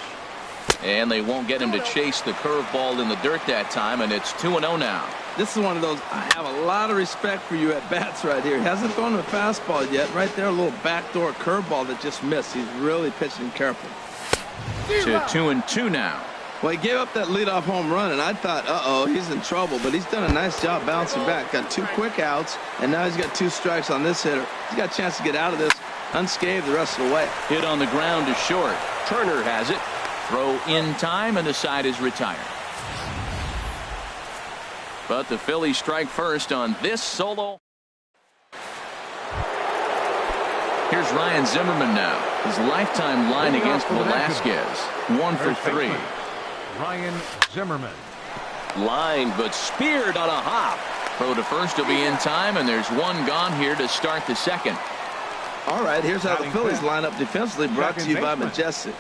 And they won't get him to chase the curveball in the dirt that time, and it's 2-0 now. This is one of those, I have a lot of respect for you at bats right here. He hasn't thrown a fastball yet. Right there, a little backdoor curveball that just missed. He's really pitching careful. To 2-2 now. Well, he gave up that leadoff home run, and I thought, uh-oh, he's in trouble. But he's done a nice job bouncing back. Got 2 quick outs, and now he's got 2 strikes on this hitter. He's got a chance to get out of this unscathed the rest of the way. Hit on the ground to short. Turner has it. Throw in time, and the side is retired. But the Phillies strike first on this solo. Here's Ryan Zimmerman now. His lifetime line against Velasquez. 1 for 3. Ryan Zimmerman. Line, but speared on a hop. Throw to first will be in time, and there's 1 gone here to start the second. All right, here's how the Phillies line up defensively, brought to you by Majestic.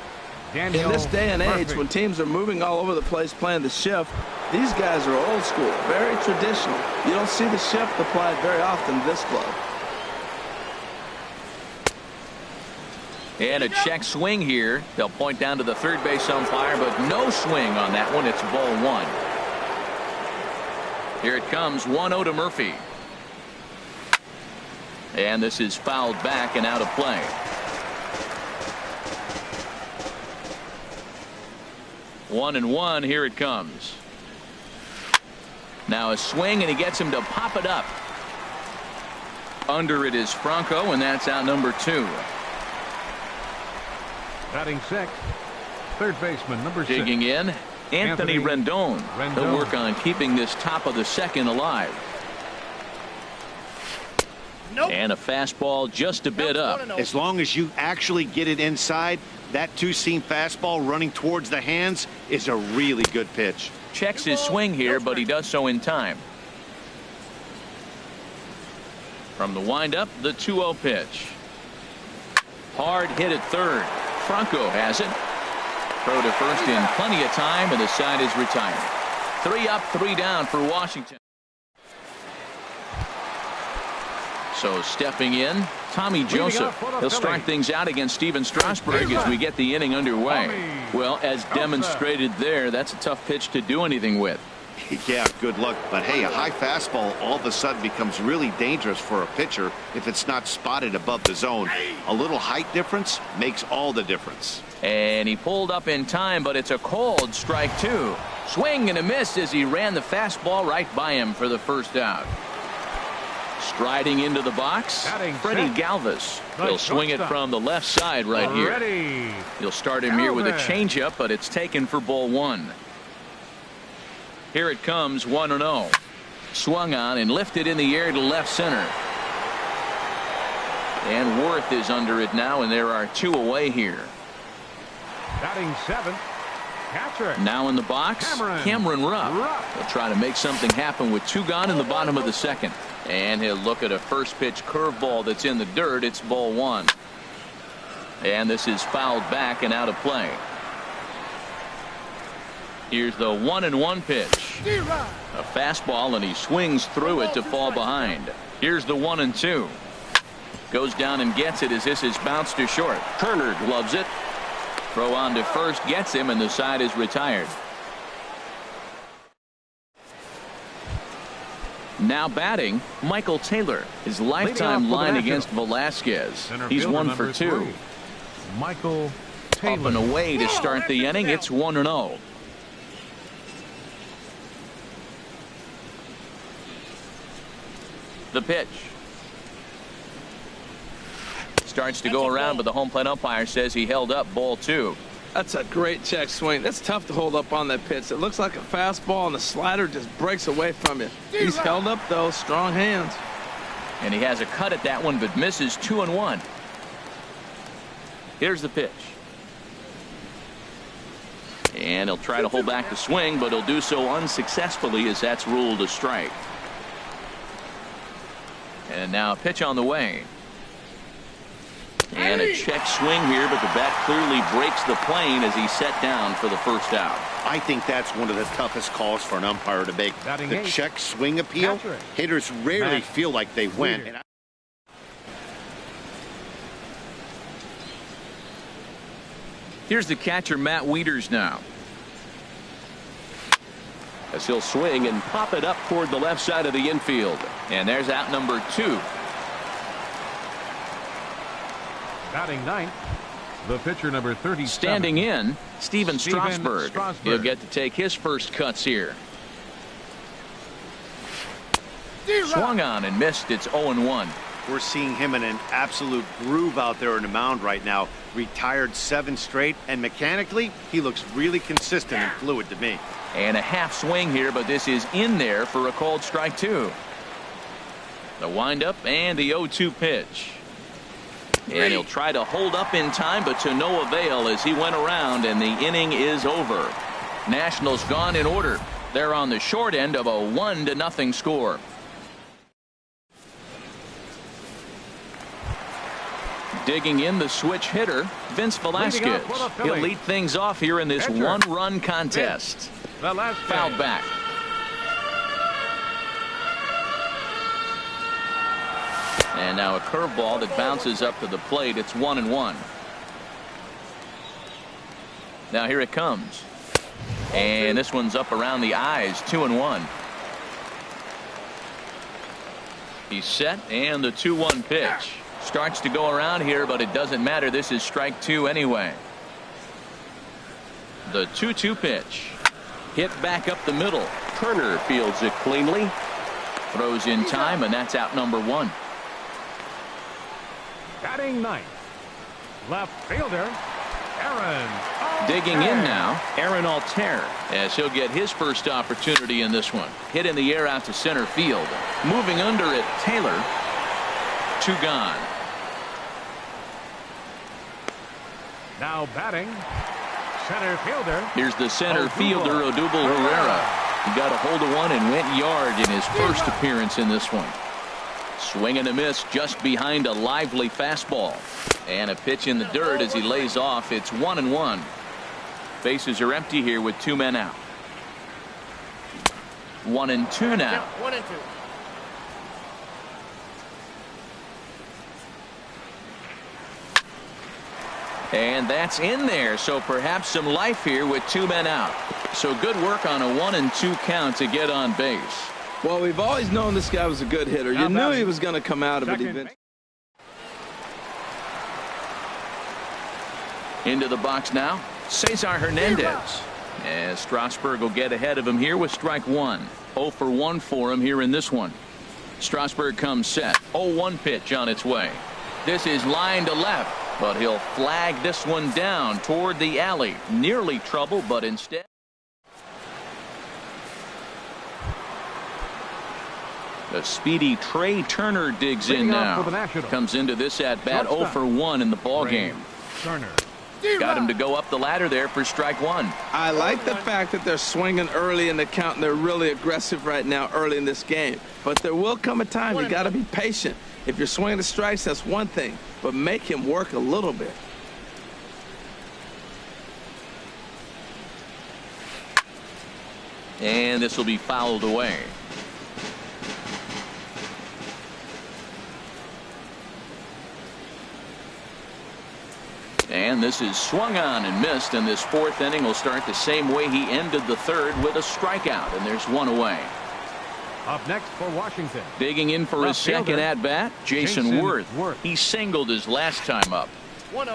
In this day and age, when teams are moving all over the place playing the shift, these guys are old school, very traditional. You don't see the shift applied very often to this club. And a check swing here. They'll point down to the third base umpire, but no swing on that one. It's ball 1. Here it comes, 1-0 to Murphy. And this is fouled back and out of play. 1-1. Here it comes. Now a swing, and he gets him to pop it up. Under it is Franco, and that's out number 2. Batting 6th, third baseman number 6. Digging in, Anthony Rendon. He'll work on keeping this top of the second alive. And a fastball just a bit up. As long as you actually get it inside, that 2-seam fastball running towards the hands is a really good pitch. Checks his swing here, but he does so in time. From the windup, the 2-0 pitch. Hard hit at third. Franco has it. Throw to first in plenty of time, and the side is retired. 3 up, 3 down for Washington. So stepping in, Tommy Joseph. He'll strike things out against Steven Strasburg as we get the inning underway. Well, as demonstrated there, that's a tough pitch to do anything with. Yeah, good luck. But hey, a high fastball all of a sudden becomes really dangerous for a pitcher if it's not spotted above the zone. A little height difference makes all the difference. And he pulled up in time, but it's a cold strike 2. Swing and a miss as he ran the fastball right by him for the first out. Striding into the box, Freddie Galvis. He'll swing it from the left side right here. He'll start him here with a changeup, but it's taken for ball 1. Here it comes, 1-0. Swung on and lifted in the air to left center. And Worth is under it now, and there are 2 away here. Batting 7th, catcher. Now in the box, Cameron Rupp. He'll try to make something happen with 2 gone in the bottom of the 2nd. And he'll look at a first pitch curveball that's in the dirt. It's ball 1. And this is fouled back and out of play. Here's the 1-1 pitch. A fastball, and he swings through it to fall behind. Here's the 1-2. Goes down and gets it as this is bounced to short. Turner gloves it. Throw on to first gets him, and the side is retired. Now batting, Michael Taylor. His lifetime line against Velasquez. He's 1 for 2. Michael Taylor. Up and away to start the inning. It's 1-0. The pitch. Starts to go around, but the home plate umpire says he held up ball 2. That's a great check swing. That's tough to hold up on that pitch. It looks like a fastball, and the slider just breaks away from you. He's held up, though. Strong hands. And he has a cut at that one, but misses 2-1. Here's the pitch. And he'll try to hold back the swing, but he'll do so unsuccessfully as that's ruled a strike. And now a pitch on the way. And a check swing here, but the bat clearly breaks the plane as he's set down for the first out. I think that's one of the toughest calls for an umpire to make. The check swing appeal. Hitters rarely feel like they went. Here's the catcher, Matt Wieters, now. As he'll swing and pop it up toward the left side of the infield. And there's out number 2. Batting 9th, the pitcher number 37. Standing in, Steven Strasburg. He'll get to take his first cuts here. Swung on and missed. It's 0-1. We're seeing him in an absolute groove out there in the mound right now. Retired 7 straight, and mechanically, he looks really consistent and fluid to me. And a half swing here, but this is in there for a called strike 2. The windup and the 0-2 pitch. And he'll try to hold up in time, but to no avail as he went around, and the inning is over. Nationals gone in order. They're on the short end of a 1-0 score. Digging in, the switch hitter, Vince Velasquez. He'll lead things off here in this 1-run contest. Fouled back. And now a curveball that bounces up to the plate. It's 1-1. Now here it comes. And this one's up around the eyes. 2-1. He's set, and the 2-1 pitch. Starts to go around here, but it doesn't matter. This is strike 2 anyway. The 2-2 pitch. Hit back up the middle. Turner fields it cleanly. Throws in time, and that's out number 1. Batting 9th, left fielder, Aaron. Digging in now, Aaron Altair, as he'll get his first opportunity in this one. Hit in the air out to center field. Moving under it, Taylor. 2 gone. Now batting, center fielder. Here's the center fielder, Odubel Herrera. He got a hold of one and went yard in his first appearance in this one. Swing and a miss just behind a lively fastball. And a pitch in the dirt as he lays off. It's 1-1. Bases are empty here with 2 men out. 1-2 now. 1-2. And that's in there, so perhaps some life here with 2 men out. So good work on a 1-2 count to get on base. Well, we've always known this guy was a good hitter. You knew he was going to come out of it eventually. Into the box now, Cesar Hernandez. As Strasburg will get ahead of him here with strike 1. 0 for 1 for him here in this one. Strasburg comes set. 0-1 pitch on its way. This is line to left, but he'll flag this one down toward the alley. Nearly trouble, but instead. The speedy Trey Turner digs in now. Comes into this at bat 0 for 1 in the ball game. Turner. Got him to go up the ladder there for strike 1. I like the fact that they're swinging early in the count, and they're really aggressive right now early in this game. But there will come a time you got to be patient. If you're swinging the strikes, that's one thing, but make him work a little bit. And this will be fouled away. And this is swung on and missed, and this 4th inning will start the same way he ended the 3rd with a strikeout, and there's 1 away. Up next for Washington. Digging in for his second at-bat, Jason Worth. He singled his last time up.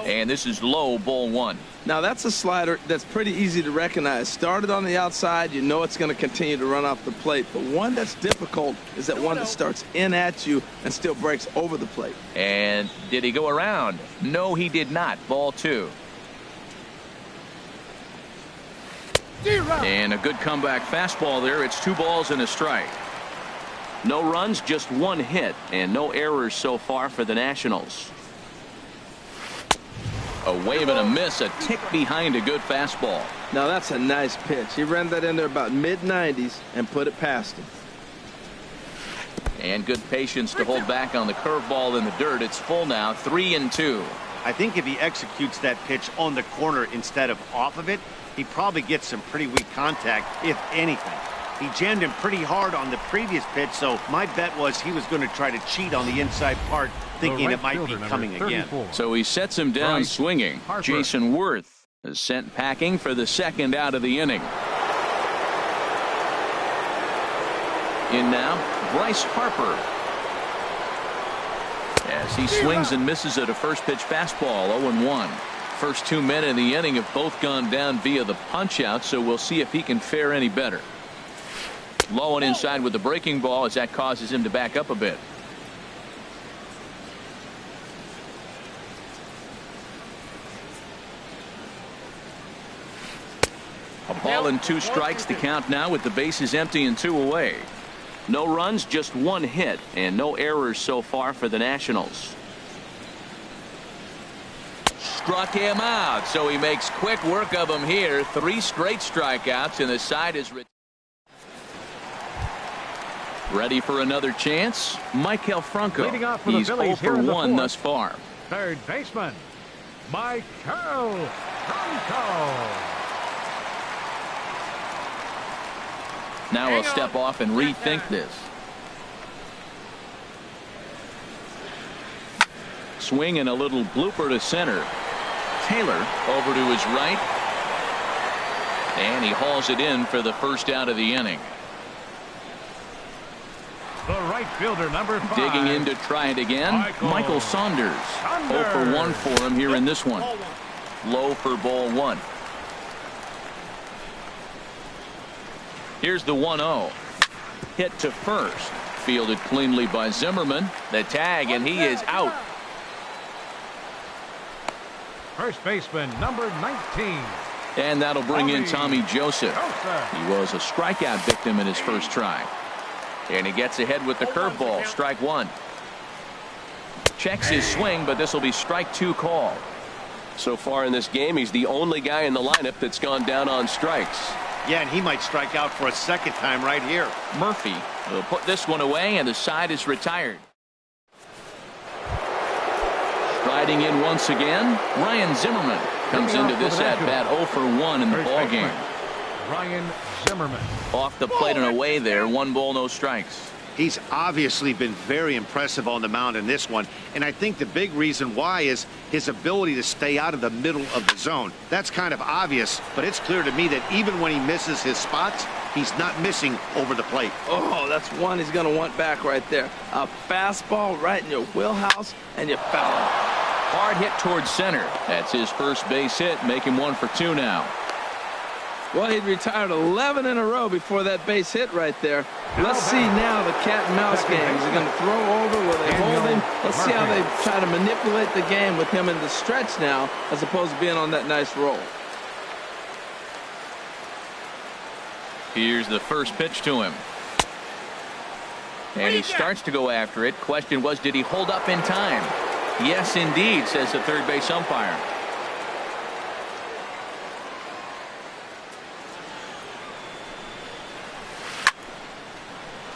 And this is low, ball 1. Now that's a slider that's pretty easy to recognize. Started on the outside, you know it's going to continue to run off the plate. But one that's difficult is that one that starts in at you and still breaks over the plate. And did he go around? No, he did not. Ball 2. And a good comeback fastball there. It's 2 balls and a strike. No runs, just 1 hit, and no errors so far for the Nationals. A wave and a miss, a tick behind a good fastball. Now that's a nice pitch. He ran that in there about mid-90s and put it past him. And good patience to hold back on the curveball in the dirt. It's full now, 3-2. I think if he executes that pitch on the corner instead of off of it, he probably gets some pretty weak contact, if anything. He jammed him pretty hard on the previous pitch, so my bet was he was going to try to cheat on the inside part, thinking it might be coming again. So he sets him down swinging. Jason Worth is sent packing for the 2nd out of the inning. In now, Bryce Harper. As he swings and misses at a first pitch fastball, 0-1. First 2 men in the inning have both gone down via the punch out, so we'll see if he can fare any better. Low and inside with the breaking ball as that causes him to back up a bit. A ball and 2 strikes to count now with the bases empty and 2 away. No runs, just 1 hit, and no errors so far for the Nationals. Struck him out, so he makes quick work of him here. 3 straight strikeouts, and the side is ready for another chance. Maikel Franco. He's 0 for 1 thus far. Third baseman, Maikel Franco. Now he'll step off and rethink this. Swing and a little blooper to center. Taylor over to his right. And he hauls it in for the 1st out of the inning. The right fielder, number 5. Digging in to try it again. Michael Saunders. 0 for 1 for him here in this one. Low for ball 1. Here's the 1-0. Hit to first. Fielded cleanly by Zimmerman. The tag, and he is out. First baseman, number 19. And that'll bring in Tommy Joseph. He was a strikeout victim in his first try. And he gets ahead with the curveball. Strike 1. Checks his swing, but this will be strike 2 call. So far in this game, he's the only guy in the lineup that's gone down on strikes. Yeah, and he might strike out for a 2nd time right here. Murphy will put this one away, and the side is retired. Striding in once again, Ryan Zimmerman comes into this at-bat 0 for 1 in the ball game. Ryan Zimmerman. Off the plate and away there, 1 ball, no strikes. He's obviously been very impressive on the mound in this one, and I think the big reason why is his ability to stay out of the middle of the zone. That's kind of obvious, but it's clear to me that even when he misses his spots, he's not missing over the plate. Oh, that's one he's going to want back right there. A fastball right in your wheelhouse, and you foul it. Hard hit towards center. That's his first base hit, make him 1 for 2 now. Well, he'd retired 11 in a row before that base hit right there. Let's see now the cat and mouse game. Is he going to throw over? Will they hold him? Let's see how they try to manipulate the game with him in the stretch now, as opposed to being on that nice roll. Here's the first pitch to him. And he starts to go after it. Question was, did he hold up in time? Yes, indeed, says the third base umpire.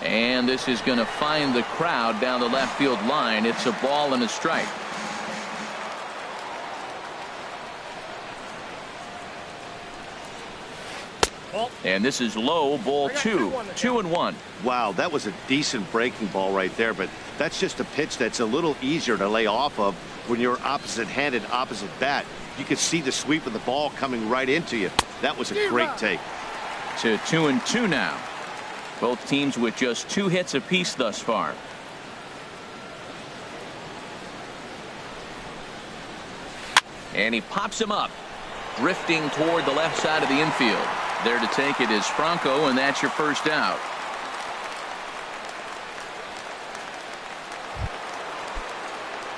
And this is going to find the crowd down the left field line. It's a ball and a strike. And this is low, ball 2, 2-1. Wow, that was a decent breaking ball right there, but that's just a pitch that's a little easier to lay off of when you're opposite-handed, opposite bat. You could see the sweep of the ball coming right into you. That was a great take. To 2-2 now. Both teams with just 2 hits apiece thus far. And he pops him up, drifting toward the left side of the infield. There to take it is Franco, and that's your first out.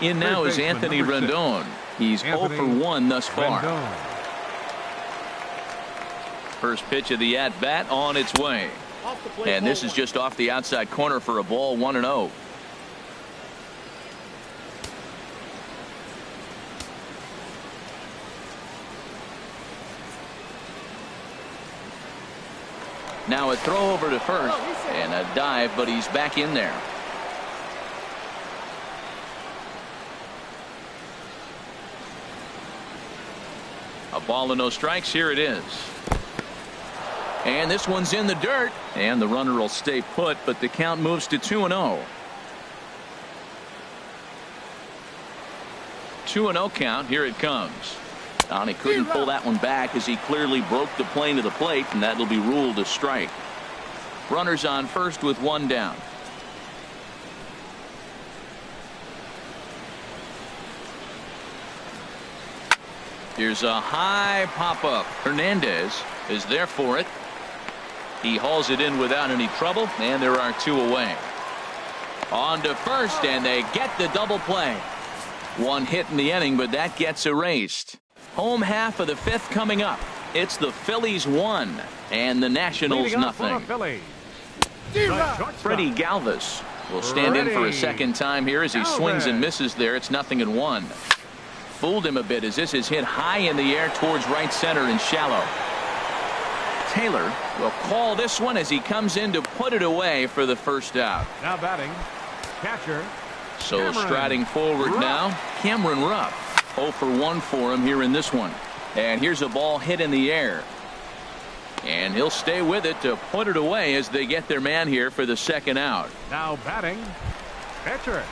In now is Anthony Rendon. He's 0 for 1 thus far. First pitch of the at-bat on its way. And this is just off the outside corner for a ball, 1-0. Now a throw over to first and a dive, but he's back in there. A ball and no strikes. Here it is. And this one's in the dirt, and the runner will stay put, but the count moves to 2-0. 2-0 count. Here it comes. He couldn't pull that one back as he clearly broke the plane to the plate, and that'll be ruled a strike. Runners on first with 1 down. Here's a high pop-up. Hernandez is there for it. He hauls it in without any trouble, and there are 2 away. On to first, and they get the double play. 1 hit in the inning, but that gets erased. Home half of the 5th coming up. It's the Phillies 1 and the Nationals nothing. Freddie Galvis will stand in for a second time here as he swings and misses there. It's 0-1. Fooled him a bit as this is hit high in the air towards right center and shallow. Taylor will call this one as he comes in to put it away for the first out. Now batting, catcher. So Cameron striding forward Rupp. now, Cameron Rupp. 0 for 1 for him here in this one. And here's a ball hit in the air. And he'll stay with it to put it away as they get their man here for the second out. Now batting, pitcher.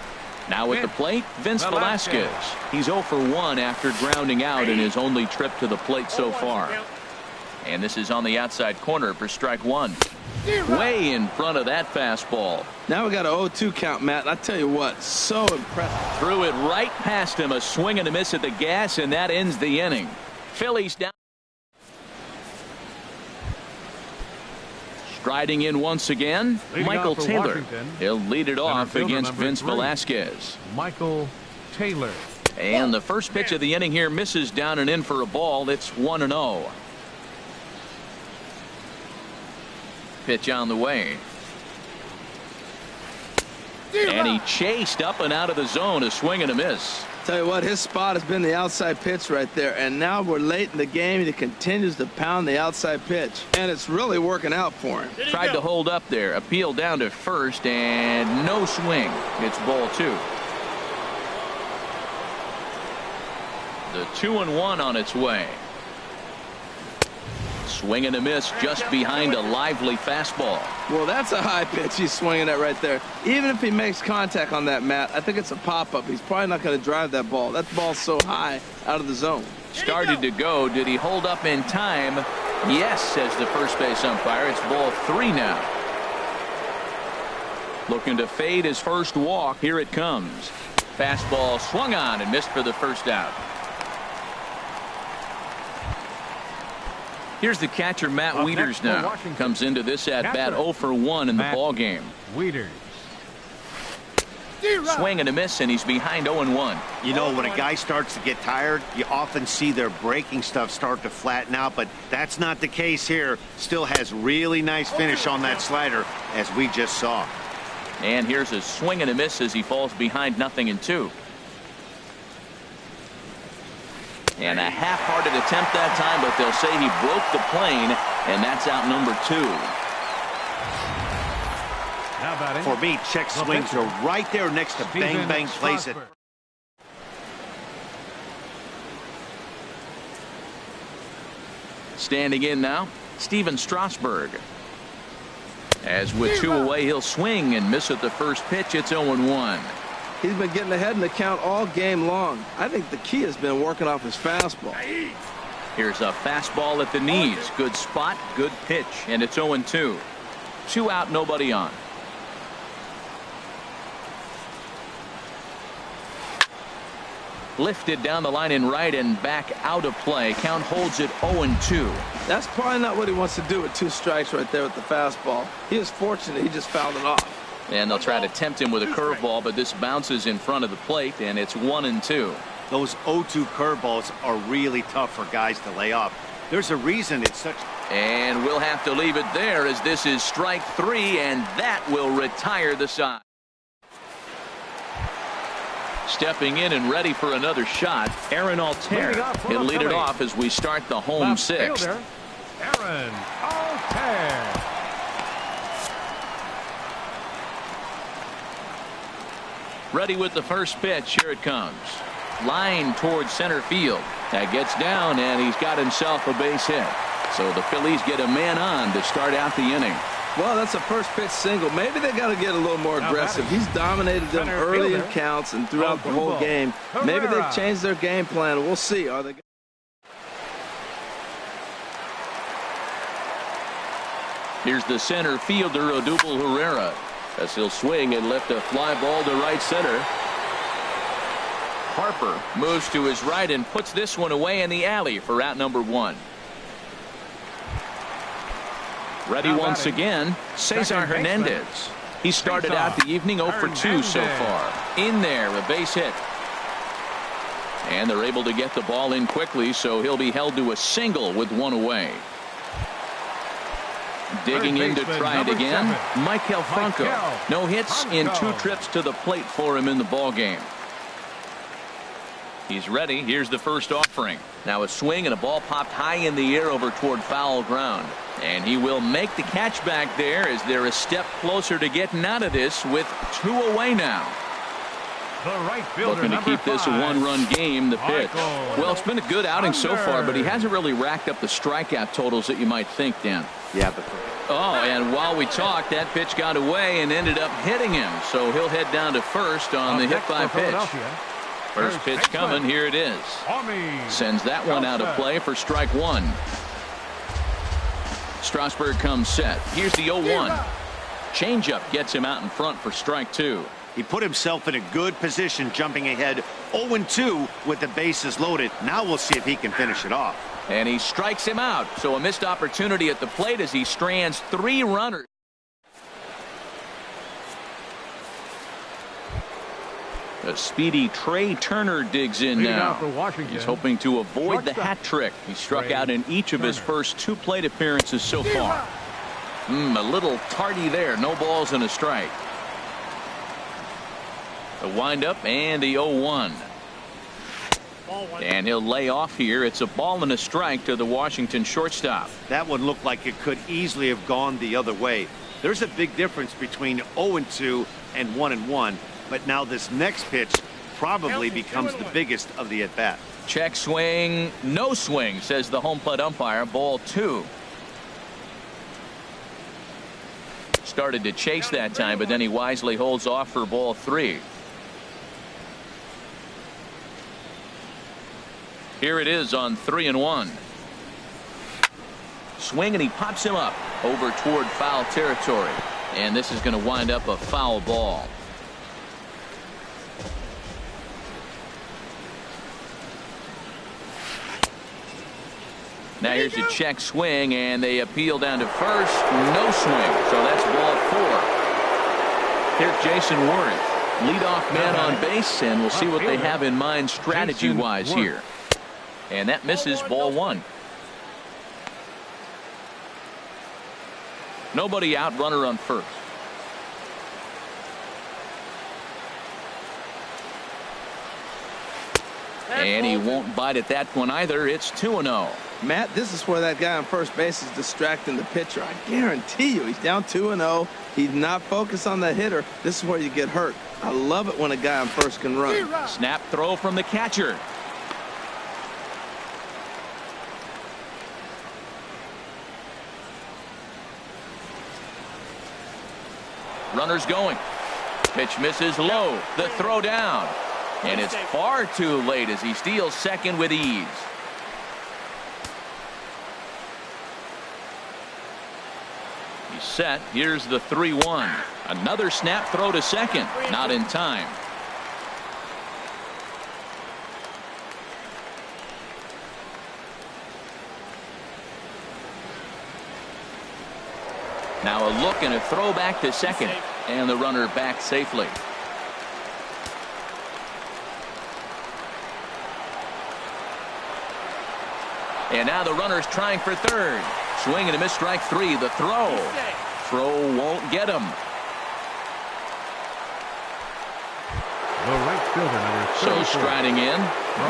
Now at the plate, Vince Velasquez. He's 0 for 1 after grounding out in his only trip to the plate so far. And this is on the outside corner for strike 1. Way in front of that fastball. Now we got an 0-2 count, Matt. I tell you what, so impressive. Threw it right past him, a swing and a miss at the gas, and that ends the inning. Phillies down. Striding in once again, Michael Taylor. He'll lead it off against Vince Velasquez. Michael Taylor. And the first pitch of the inning here misses down and in for a ball. It's 1-0. Pitch on the way. And he chased up and out of the zone, a swing and a miss. Tell you what, his spot has been the outside pitch right there, and now we're late in the game and he continues to pound the outside pitch, and it's really working out for him. Tried to hold up there, appeal down to first, and no swing. It's ball 2. The 2-1 on its way. Swing and a miss just behind a lively fastball. Well, that's a high pitch he's swinging at right there. Even if he makes contact on that, Matt, I think it's a pop-up. He's probably not going to drive that ball. That ball's so high out of the zone. Started to go. Did he hold up in time? Yes, says the first base umpire. It's ball 3 now. Looking to fade his first walk. Here it comes. Fastball swung on and missed for the first out. Here's the catcher, Matt Wieters, now. Comes into this at-bat 0 for 1 in the ball game. Wieters. Swing and a miss, and he's behind 0-1. You know, when a guy starts to get tired, you often see their breaking stuff start to flatten out, but that's not the case here. Still has really nice finish on that slider, as we just saw. And here's a swing and a miss as he falls behind 0-2. And a half-hearted attempt that time, but they'll say he broke the plane, and that's out number 2. For me, check swings are right there next to bang bang plays it. Standing in now, Steven Strasburg. As with 2 away, he'll swing and miss at the first pitch. It's 0-1. He's been getting ahead in the count all game long. I think the key has been working off his fastball. Here's a fastball at the knees. Good spot, good pitch, and it's 0-2. 2 out, nobody on. Lifted down the line in right and back out of play. Count holds it 0-2. That's probably not what he wants to do with 2 strikes right there with the fastball. He was fortunate he just fouled it off. And they'll try to tempt him with a curveball, but this bounces in front of the plate, and it's 1-2. Those 0-2 curveballs are really tough for guys to lay off. There's a reason it's such. And we'll have to leave it there as this is strike 3, and that will retire the side. Stepping in and ready for another shot, Aaron Altair. He'll lead it off as we start the home 6th. Aaron Altair. Ready with the first pitch. Here it comes. Line towards center field. That gets down, and he's got himself a base hit. So the Phillies get a man on to start out the inning. Well, that's a first pitch single. Maybe they got to get a little more aggressive. He's dominated them early in counts and throughout the whole game. Maybe they've changed their game plan. We'll see. Are they? Here's the center fielder, Odubel Herrera, as he'll swing and lift a fly ball to right center. Harper moves to his right and puts this one away in the alley for out number 1. Ready once again, Cesar Hernandez. He started out the evening 0 for 2 so far. In there, a base hit. And they're able to get the ball in quickly, so he'll be held to a single with 1 away. Digging in to try it again, Maikel Franco. No hits in 2 trips to the plate for him in the ball game. He's ready. Here's the first offering. Now a swing and a ball popped high in the air over toward foul ground. And he will make the catch back there as they're a step closer to getting out of this with 2 away now. The right fielder, looking to keep this a 1-run game. The pitch. Well, it's been a good outing so far, but he hasn't really racked up the strikeout totals that you might think, Dan. Yeah, but. Oh, and while we talked, that pitch got away and ended up hitting him. So he'll head down to first on the hit by pitch. First pitch coming. Here it is. Sends that one out of play for strike 1. Strasburg comes set. Here's the 0-1. Changeup gets him out in front for strike 2. He put himself in a good position, jumping ahead 0-2 with the bases loaded. Now we'll see if he can finish it off. And he strikes him out. So a missed opportunity at the plate as he strands 3 runners. A speedy Trey Turner digs in now. He's hoping to avoid the hat trick. He struck out in each of his first 2 plate appearances so far. A little tardy there. No balls and a strike. The windup and the 0-1. And he'll lay off here. It's a ball and a strike to the Washington shortstop. That one looked like it could easily have gone the other way. There's a big difference between 0-2 and 1-1. But now this next pitch probably becomes the biggest of the at-bat. Check swing, no swing, says the home plate umpire. Ball 2. Started to chase that time, but then he wisely holds off for ball 3. Here it is on 3-1. Swing, and he pops him up over toward foul territory. And this is going to wind up a foul ball. Now here's a check swing, and they appeal down to first. No swing, so that's ball 4. Here's Jason Worth, leadoff man on base, and we'll see what they have in mind strategy-wise here. And that misses, ball 1. Nobody out, runner on first. And he won't bite at that one either. It's 2-0. Matt, this is where that guy on first base is distracting the pitcher. I guarantee you he's down 2-0. He's not focused on the hitter. This is where you get hurt. I love it when a guy on first can run. Snap throw from the catcher. Runners going. Pitch misses low. The throw down. And it's far too late as he steals second with ease. He's set. Here's the 3-1. Another snap throw to second. Not in time. Now a look and a throw back to second. And the runner back safely. And now the runner's trying for third. Swing and a miss, strike 3. The throw. Throw won't get him. The right fielder, number 34. So striding in,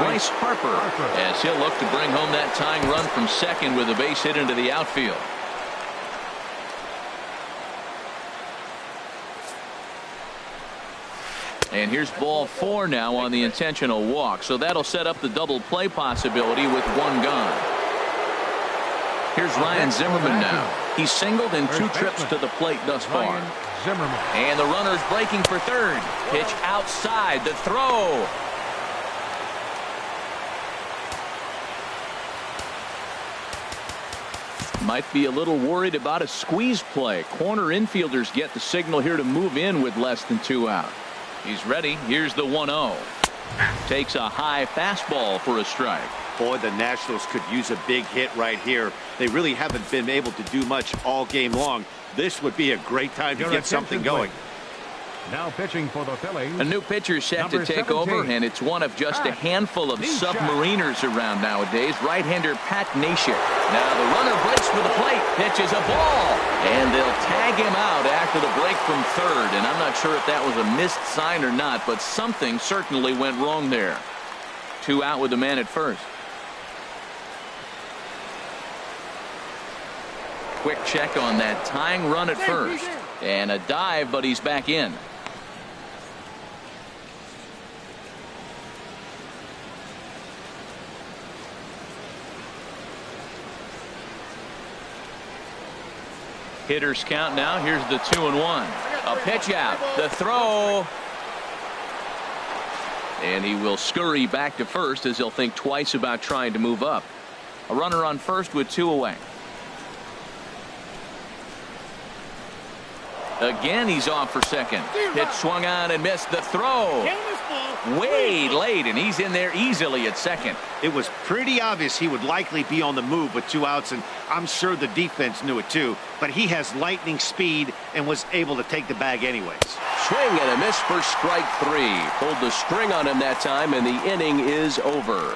Bryce Harper, as he'll look to bring home that tying run from second with a base hit into the outfield. And here's ball 4 now on the intentional walk. So that'll set up the double play possibility with one gone. Here's Ryan Zimmerman now. He's singled in 2 trips to the plate thus far. And the runner's breaking for third. Pitch outside. The throw. Might be a little worried about a squeeze play. Corner infielders get the signal here to move in with less than 2 out. He's ready. Here's the 1-0. Takes a high fastball for a strike. Boy, the Nationals could use a big hit right here. They really haven't been able to do much all game long. This would be a great time to get something going. Now pitching for the Phillies. A new pitcher set to take over, and it's one of just a handful of submariners around nowadays. Right-hander Pat Neshek. Now the runner breaks for the plate, pitches a ball, and they'll tag him out after the break from third. And I'm not sure if that was a missed sign or not, but something certainly went wrong there. 2 out with the man at first. Quick check on that tying run at first. And a dive, but he's back in. Hitters count now. Here's the 2-1. A pitch out. The throw. And he will scurry back to first as he'll think twice about trying to move up. A runner on first with 2 away. Again, he's off for second. Pitch swung on and missed. The throw. Way late, and he's in there easily at second. It was pretty obvious he would likely be on the move with 2 outs, and I'm sure the defense knew it too. But he has lightning speed and was able to take the bag anyways. Swing and a miss for strike 3. Pulled the string on him that time, and the inning is over.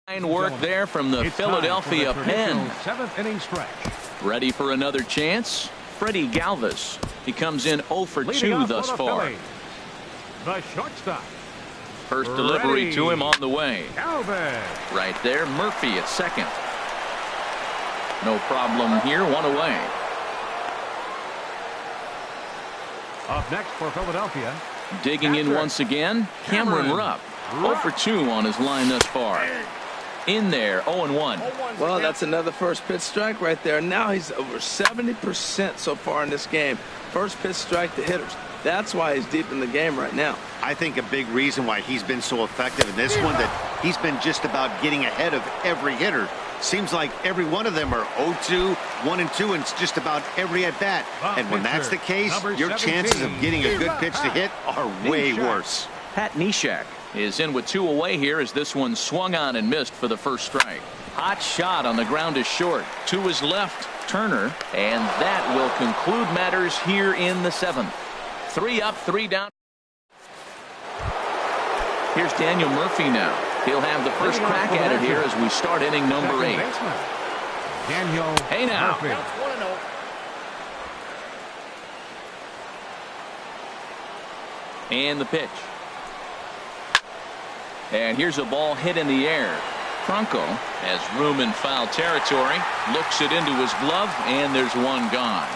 Fine work there from the Philadelphia pen. 7th inning stretch. Ready for another chance? Freddie Galvis. He comes in 0 for 2 thus far. The shortstop. First delivery to him on the way. Galvis. Right there, Murphy at second. No problem here, 1 away. Up next for Philadelphia. Digging in once again, Cameron Rupp. 0 for 2 on his line thus far. In there, 0-1. Well, that's another first pitch strike right there. Now he's over 70% so far in this game. First pitch strike to hitters. That's why he's deep in the game right now. I think a big reason why he's been so effective in this one, that he's been just about getting ahead of every hitter. Seems like every one of them are 0-2, 1-2, and it's just about every at-bat. And when that's the case, your chances of getting a good pitch to hit are way worse. Pat Neshek is in with 2 away here as this one swung on and missed for the first strike. Hot shot on the ground is short. To his left, Turner, and that will conclude matters here in the 7th. 3 up, 3 down. Here's Daniel Murphy now. He'll have the first crack at it here as we start inning number 8. Daniel Hey now. Murphy. And the pitch. And here's a ball hit in the air. Franco has room in foul territory. Looks it into his glove, and there's one gone.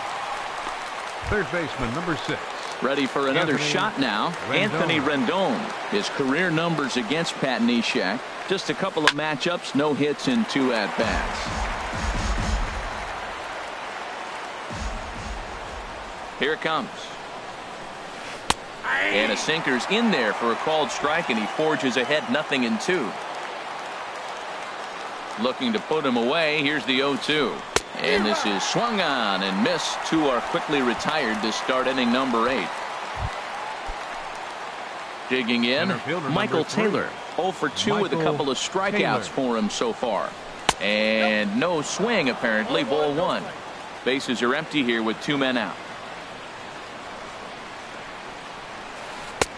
Third baseman, number 6. Ready for another shot now. Anthony Rendon. His career numbers against Pat Neshek. Just a couple of matchups, no hits in 2 at-bats. Here it comes. And a sinker's in there for a called strike, and he forges ahead 0-2. Looking to put him away. Here's the 0-2. And this is swung on and missed. 2 are quickly retired to start inning number 8. Digging in, Michael Taylor. 0 for 2 with a couple of strikeouts for him so far. And no swing apparently. Ball 1. Bases are empty here with 2 men out.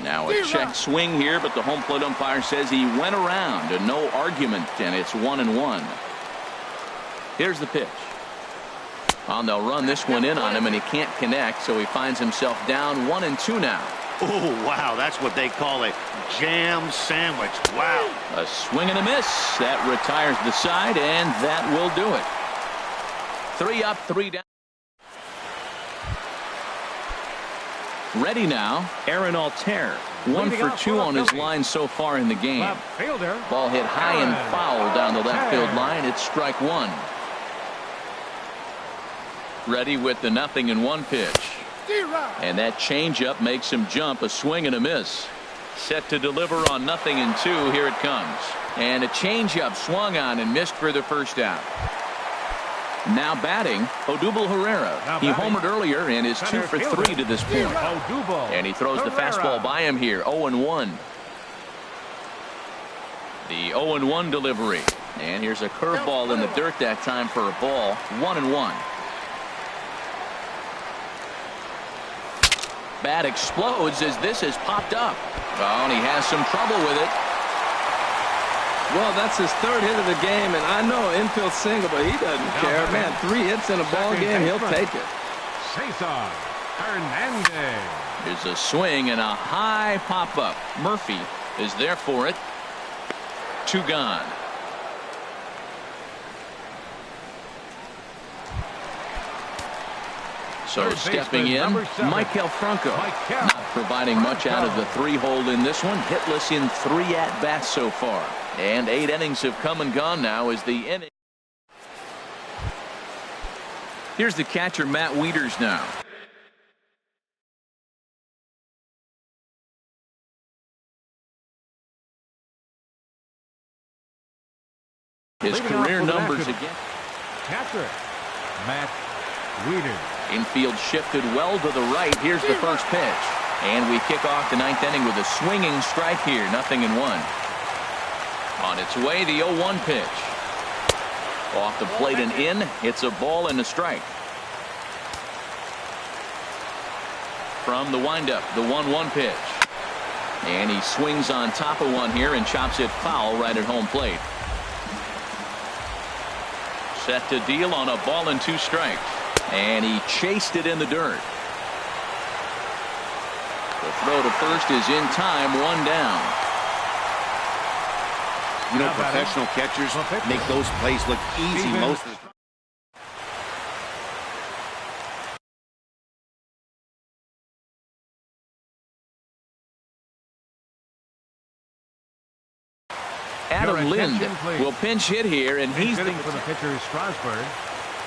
Now a check swing here, but the home plate umpire says he went around, and no argument, and it's 1-1. Here's the pitch. And they'll run this one in on him, and he can't connect, so he finds himself down 1-2 now. Oh, wow, that's what they call a jam sandwich. Wow. A swing and a miss. That retires the side, and that will do it. 3 up, 3 down. Ready now, Aaron Altair. 1 for 2 on his line so far in the game. Ball hit high and foul down the left field line. It's strike 1. Ready with the 0-1 pitch. And that changeup makes him jump. A swing and a miss. Set to deliver on 0-2. Here it comes. And a changeup swung on and missed for the first out. Now batting, Odubel Herrera. He homered earlier and is 2 for 3 to this point. And he throws the fastball by him here. 0-1. The 0-1 delivery. And here's a curveball in the dirt that time for a ball. 1-1. Bat explodes as this has popped up. Oh, and he has some trouble with it. Well, that's his 3rd hit of the game, and I know infield single, but he doesn't care. Man, 3 hits in a ball game, he'll take it. Cesar Hernandez. Here's a swing and a high pop-up. Murphy is there for it. 2 gone. So stepping in, Michael Franco. Not providing much out of the 3-hole in this one. Hitless in 3 at-bats so far. And 8 innings have come and gone now as the inning. Here's the catcher, Matt Wieters now. His career numbers again. Catcher, Matt Wieters. Infield shifted well to the right. Here's the first pitch. And we kick off the 9th inning with a swinging strike here. 0-1. On its way, the 0-1 pitch. Off the plate and in. It's a ball and a strike. From the windup, the 1-1 pitch. And he swings on top of one here and chops it foul right at home plate. Set to deal on a ball and 2 strikes. And he chased it in the dirt. The throw to first is in time. 1 down. You know, professional catchers make those plays look easy most of the time. Adam Lind will pinch hit here, and he's hitting for the pitcher Strasburg.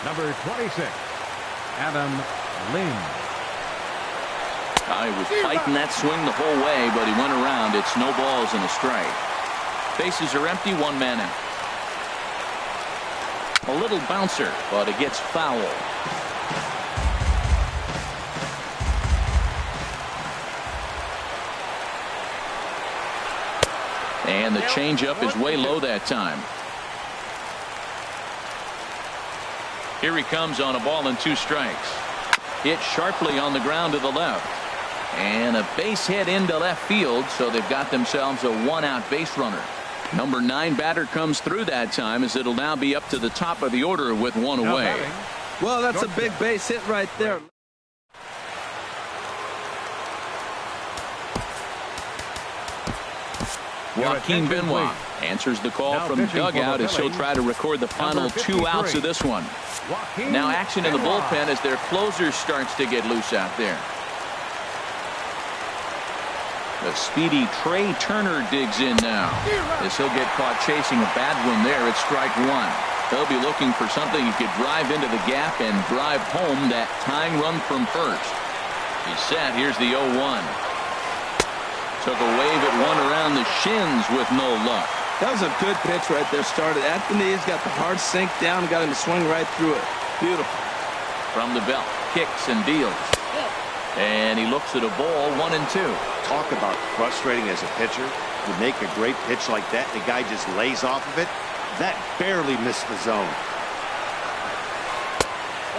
Number 26, Adam Lind. He was fighting that swing the whole way, but he went around. It's no balls and a strike. Bases are empty, one man out. A little bouncer, but it gets foul. And the changeup is way low that time. Here he comes on a ball and 2 strikes. Hit sharply on the ground to the left. And a base hit into left field, so they've got themselves a 1-out base runner. Number 9 batter comes through that time, as it'll now be up to the top of the order with 1 away. Well, that's a big base hit right there. Joaquin Benoit answers the call from the dugout as he'll try to record the final 2 outs of this one. Now action in the bullpen as their closer starts to get loose out there. The speedy Trey Turner digs in now, as he'll get caught chasing a bad one there at strike 1. He'll be looking for something he could drive into the gap and drive home that tying run from first. He's set. Here's the 0-1. Took a wave at one around the shins with no luck. That was a good pitch right there. Started at the knees, got the hard sink down, and got him to swing right through it. Beautiful. From the belt, kicks and deals. And he looks at a ball, 1-2. Talk about frustrating as a pitcher. You make a great pitch like that, the guy just lays off of it. That barely missed the zone.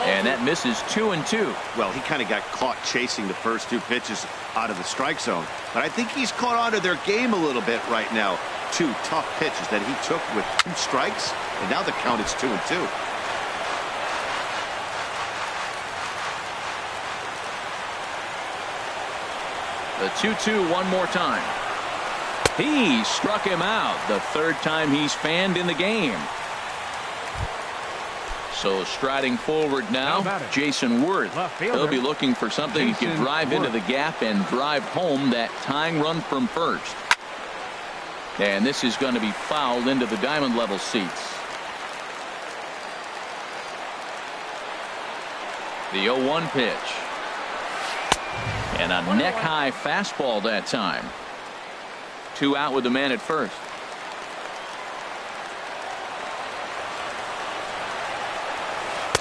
And that misses 2-2. Well, he kind of got caught chasing the first 2 pitches out of the strike zone. But I think he's caught on to their game a little bit right now. 2 tough pitches that he took with 2 strikes, and now the count is 2-2. The 2-2 one more time. He struck him out, the 3rd time he's fanned in the game. So striding forward now, Jason Worth. He'll be looking for something he can drive into the gap and drive home that tying run from first. And this is going to be fouled into the diamond level seats. The 0-1 pitch. And a neck-high fastball that time. 2 out with the man at first.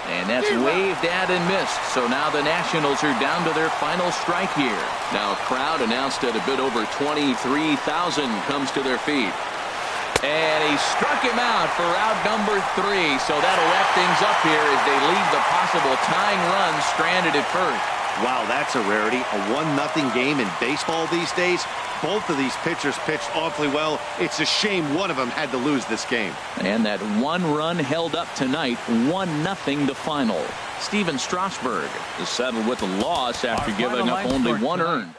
And that's waved at and missed. So now the Nationals are down to their final strike here. Now a crowd announced at a bit over 23,000 comes to their feet. And he struck him out for out number 3. So that'll wrap things up here as they leave the possible tying run stranded at first. Wow, that's a rarity. A 1-0 game in baseball these days. Both of these pitchers pitched awfully well. It's a shame one of them had to lose this game. And that 1 run held up tonight, 1-0 the final. Steven Strasburg is settled with a loss after giving up only 1 earned.